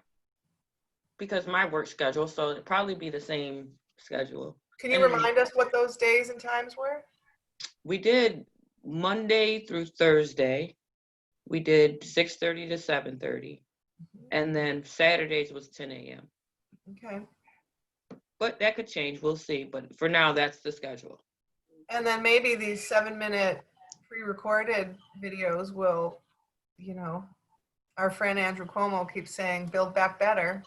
because my work schedule, so it'll probably be the same schedule. Can you remind us what those days and times were? We did Monday through Thursday. We did 6:30 to 7:30. And then Saturdays was 10 a.m. Okay. But that could change. We'll see. But for now, that's the schedule. And then maybe these 7-minute pre-recorded videos will, you know, our friend Andrew Cuomo keeps saying, build back better.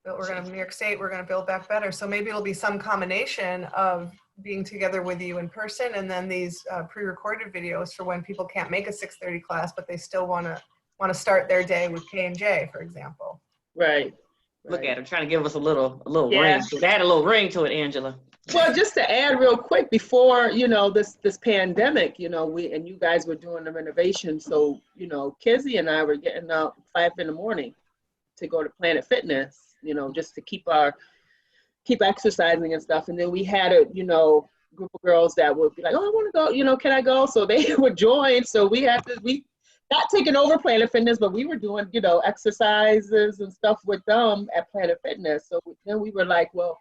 We're going to, New York State, we're going to build back better. So maybe it'll be some combination of being together with you in person and then these pre-recorded videos for when people can't make a 6:30 class, but they still want to start their day with K&J, for example. Right. Look at her trying to give us a little Yeah. ring. Add a little ring to it, Angela. Well, just to add real quick, before, this pandemic, you guys were doing the renovation. So, Kizzy and I were getting up 5 a.m. to go to Planet Fitness, just to keep exercising and stuff. And then we had a, group of girls that would be like, oh, I want to go, can I go? So they would join. So we not taking over Planet Fitness, but we were doing, exercises and stuff with them at Planet Fitness. So then we were like, well,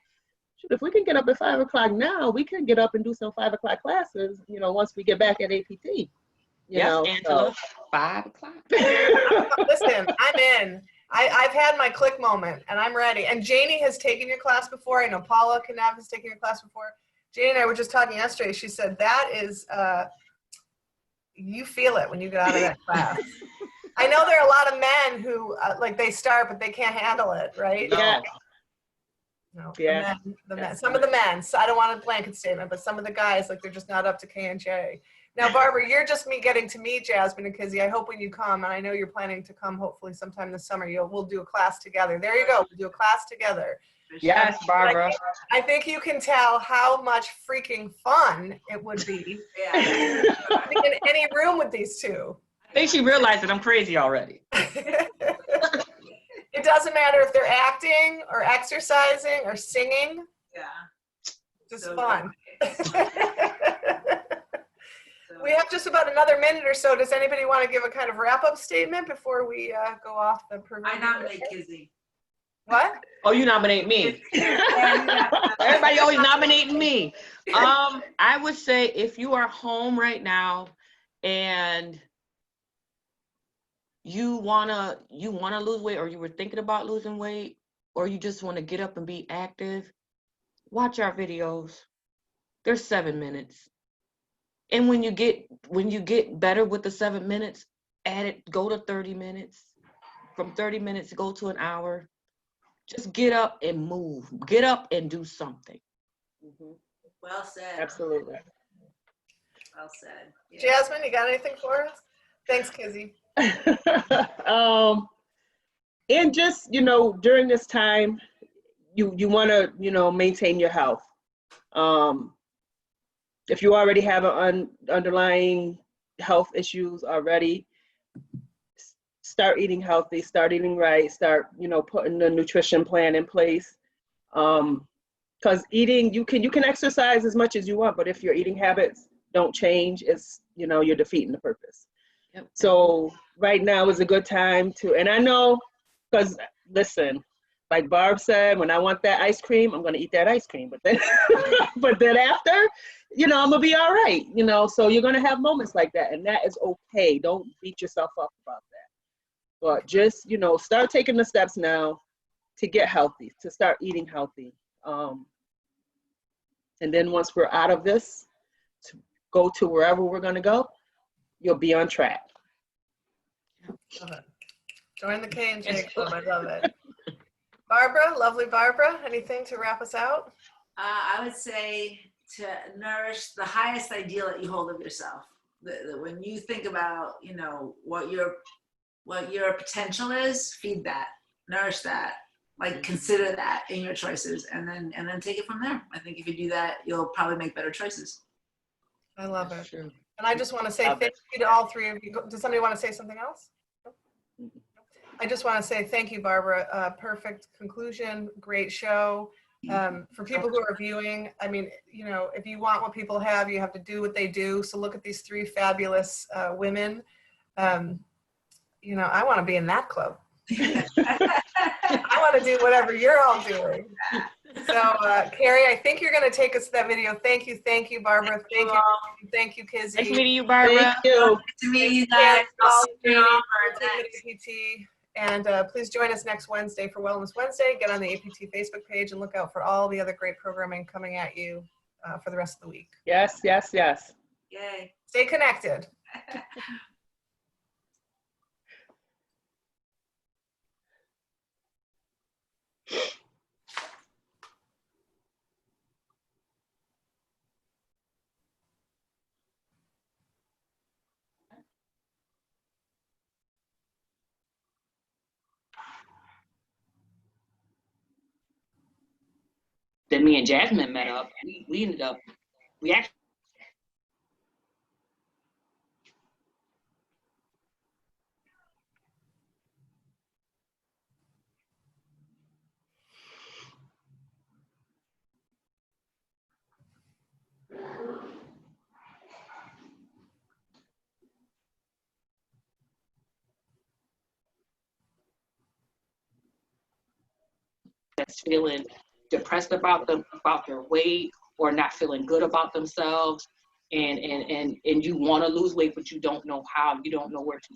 if we can get up at 5 o'clock now, we can get up and do some 5 o'clock classes, once we get back at APT. Yes, Angela, 5 o'clock. Listen, I'm in. I've had my click moment and I'm ready. And Janie has taken your class before. I know Paula Knapp has taken your class before. Janie and I were just talking yesterday. She said that is, you feel it when you get out of that class. I know there are a lot of men who they start, but they can't handle it, right? Yeah. No, Yeah. the men, some of the men, so I don't want a blanket statement, but some of the guys, they're just not up to K&J. Now, Barbara, you're just getting to meet Jasmine and Kizzy. I hope when you come, and I know you're planning to come hopefully sometime this summer, we'll do a class together. There you go, we'll do a class together. Yes, Barbara. I think you can tell how much freaking fun it would be Yeah. in any room with these two. I think she realized that I'm crazy already. It doesn't matter if they're acting or exercising or singing. Yeah. Just So fun. So- We have just about another minute or so. Does anybody want to give a kind of wrap-up statement before we go off the program? I nominate Kizzy. What? Oh, you nominate me. Everybody always nominating me. I would say if you are home right now and you wanna lose weight, or you were thinking about losing weight, or you just want to get up and be active, watch our videos. They're 7 minutes. And when you get better with the 7 minutes, go to 30 minutes. From 30 minutes, go to an hour. Just get up and move. Get up and do something. Well said. Absolutely. Well said. Yeah. Jasmine, you got anything for us? Thanks, Kizzy. And just, during this time, you want to, maintain your health. If you already have underlying health issues already, start eating healthy, start eating right, start, putting the nutrition plan in place. Because eating, you can exercise as much as you want, but if your eating habits don't change, it's, you're defeating the purpose. Yep. So right now is a good time to, and I know, because listen, like Barb said, when I want that ice cream, I'm gonna eat that ice cream. But then, but then after, I'm gonna be all right. So you're gonna have moments like that, and that is okay. Don't beat yourself up about that. But just, start taking the steps now to get healthy, to start eating healthy. And then once we're out of this, to go to wherever we're gonna go, you'll be on track. Love it. Join the K and J Club. I love it. Barbara, lovely Barbara, anything to wrap us out? I would say to nourish the highest ideal that you hold of yourself. When you think about, what your potential is, feed that, nourish that, like consider that in your choices, and then take it from there. I think if you do that, you'll probably make better choices. I love it. Sure. And I just want to say thank you to all three of you. Does somebody want to say something else? I just want to say thank you, Barbara. Perfect conclusion. Great show. For people who are viewing, I mean, if you want what people have, you have to do what they do. So look at these three fabulous women. I want to be in that club. I want to do whatever you're all doing. So, Carrie, I think you're going to take us to that video. Thank you, Barbara. Thank you, Kizzy. Nice meeting you, Barbara. Thank you. To meet you guys. I'll see you on APT. And please join us next Wednesday for Wellness Wednesday. Get on the APT Facebook page and look out for all the other great programming coming at you for the rest of the week. Yes, yes, yes. Yay. Stay connected. Then me and Jasmine met up. We ended up, we actually, that's feeling depressed about their weight or not feeling good about themselves, and you want to lose weight, but you don't know how, you don't know where to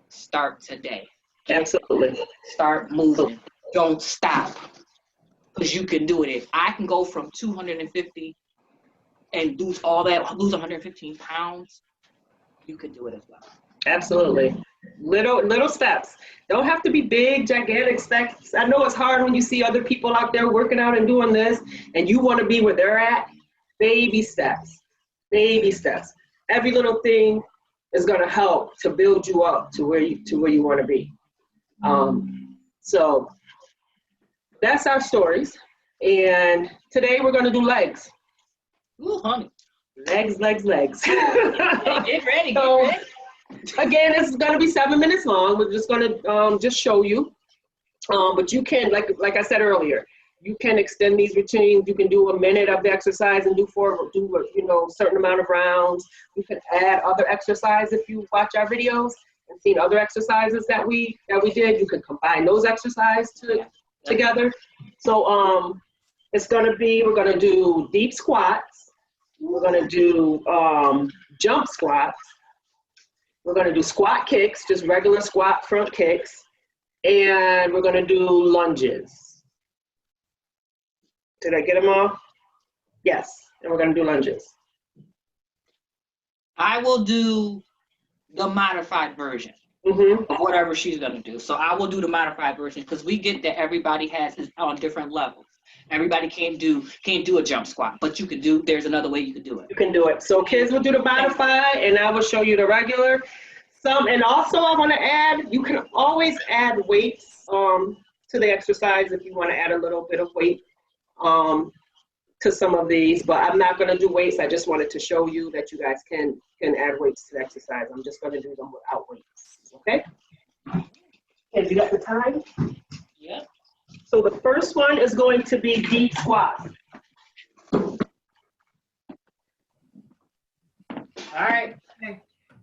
start today. Absolutely. Start moving. Don't stop, because you can do it. If I can go from 250 and lose all that, lose 115 pounds, you can do it as well. Absolutely. Little steps. Don't have to be big, gigantic steps. I know it's hard when you see other people out there working out and doing this, and you want to be where they're at. Baby steps. Baby steps. Every little thing is going to help to build you up to where you want to be. So that's our stories. And today we're going to do legs. Ooh, honey. Legs. Get ready. So, again, it's going to be 7 minutes long. We're just going to just show you. But you can, like I said earlier, you can extend these routines. You can do a minute of the exercise and do a certain amount of rounds. You can add other exercise if you watch our videos and seen other exercises that we did. You can combine those exercises together. So it's going to be, we're going to do deep squats. We're going to do jump squats. We're going to do squat kicks, just regular squat front kicks. And we're going to do lunges. Did I get them all? Yes. And we're going to do lunges. I will do the modified version of whatever she's going to do. So I will do the modified version, because we get that everybody is on different levels. Everybody can't do a jump squat, but you can do, there's another way you can do it. You can do it. So kids will do the modified, and I will show you the regular. And also I want to add, you can always add weights to the exercise if you want to add a little bit of weight to some of these, but I'm not going to do weights. I just wanted to show you that you guys can add weights to the exercise. I'm just going to do them without weights. Okay? Have you got the time? Yeah. So the first one is going to be deep squats. All right. Okay.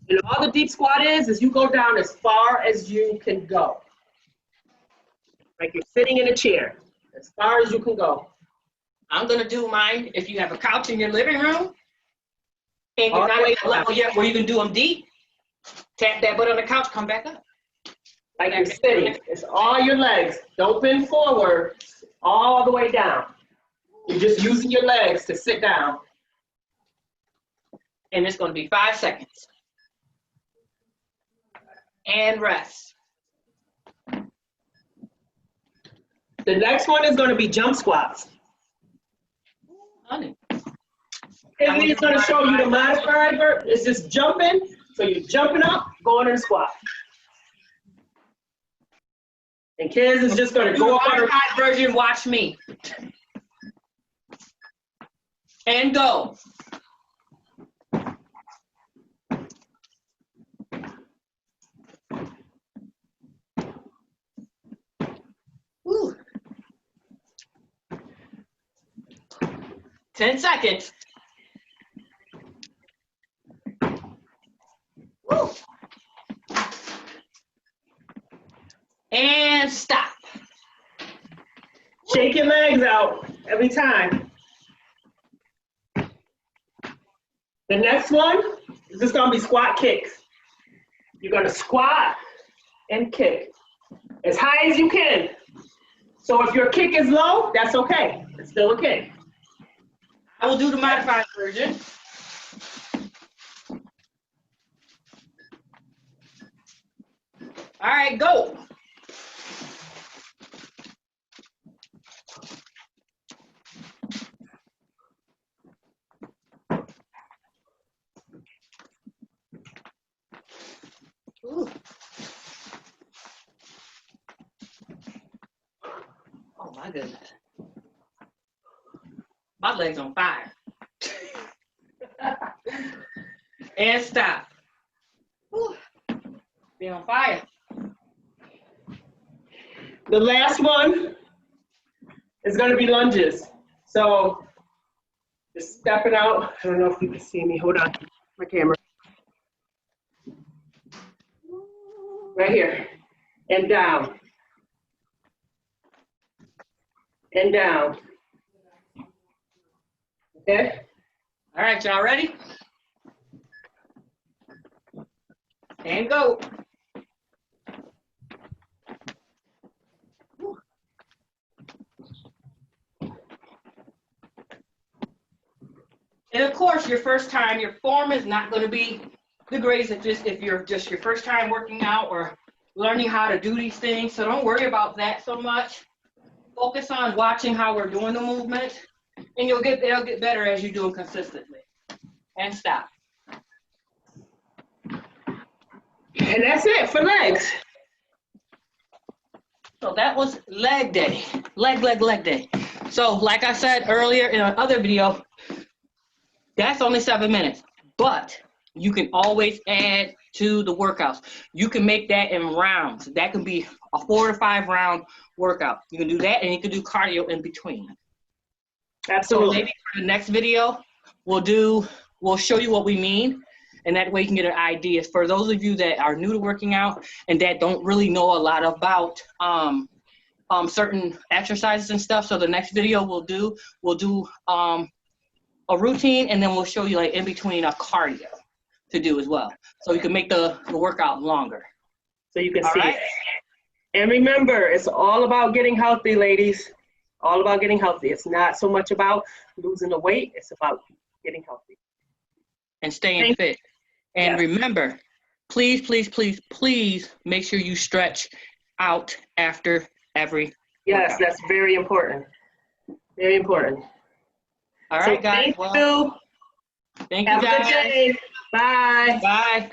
And all the deep squat is you go down as far as you can go. Like you're sitting in a chair, as far as you can go. I'm gonna do mine. If you have a couch in your living room, and All you're the not way at the level yet where you can do them deep, tap that butt on the couch, come back up. Like you're sitting. It's all your legs. Don't bend forward, all the way down. You're just using your legs to sit down. And it's gonna be 5 seconds. And rest. The next one is going to be jump squats. Honey. And he's going to show you the modified version. It's just jumping. So you're jumping up, going in a squat. And kids is just going to go up on her. Modified version, watch me. And go. Woo. 10 seconds. Woo. And stop. Shake your legs out every time. The next one is just going to be squat kicks. You're going to squat and kick as high as you can. So if your kick is low, that's okay. It's still a kick. I will do the modified version. All right, go. Ooh. Oh my goodness. My leg's on fire. And stop. Whew. Be on fire. The last one is going to be lunges. So just stepping out. I don't know if you can see me. Hold on. My camera. Right here. And down. And down. Okay? All right, y'all ready? And go. And of course, your first time, your form is not going to be the greatest if you're just your first time working out or learning how to do these things. So don't worry about that so much. Focus on watching how we're doing the movement, and it'll get better as you do them consistently. And stop. And that's it for legs. So that was leg day, leg day. So like I said earlier in another video, that's only 7 minutes, but you can always add to the workouts. You can make that in rounds. That can be a 4 to 5 round workout. You can do that, and you can do cardio in between. Absolutely. So maybe for the next video, we'll show you what we mean, and that way you can get an idea. For those of you that are new to working out and that don't really know a lot about certain exercises and stuff, so the next video we'll do a routine, and then we'll show you like in between a cardio to do as well. So you can make the workout longer. So you can All see right? it. And remember, it's all about getting healthy, ladies. All about getting healthy. It's not so much about losing the weight. It's about getting healthy. And staying fit. And remember, please make sure you stretch out after every Yes, workout. that's very important. Very important. All right, guys. Thank you. Thank you, Have a guys. good day. Bye. Bye.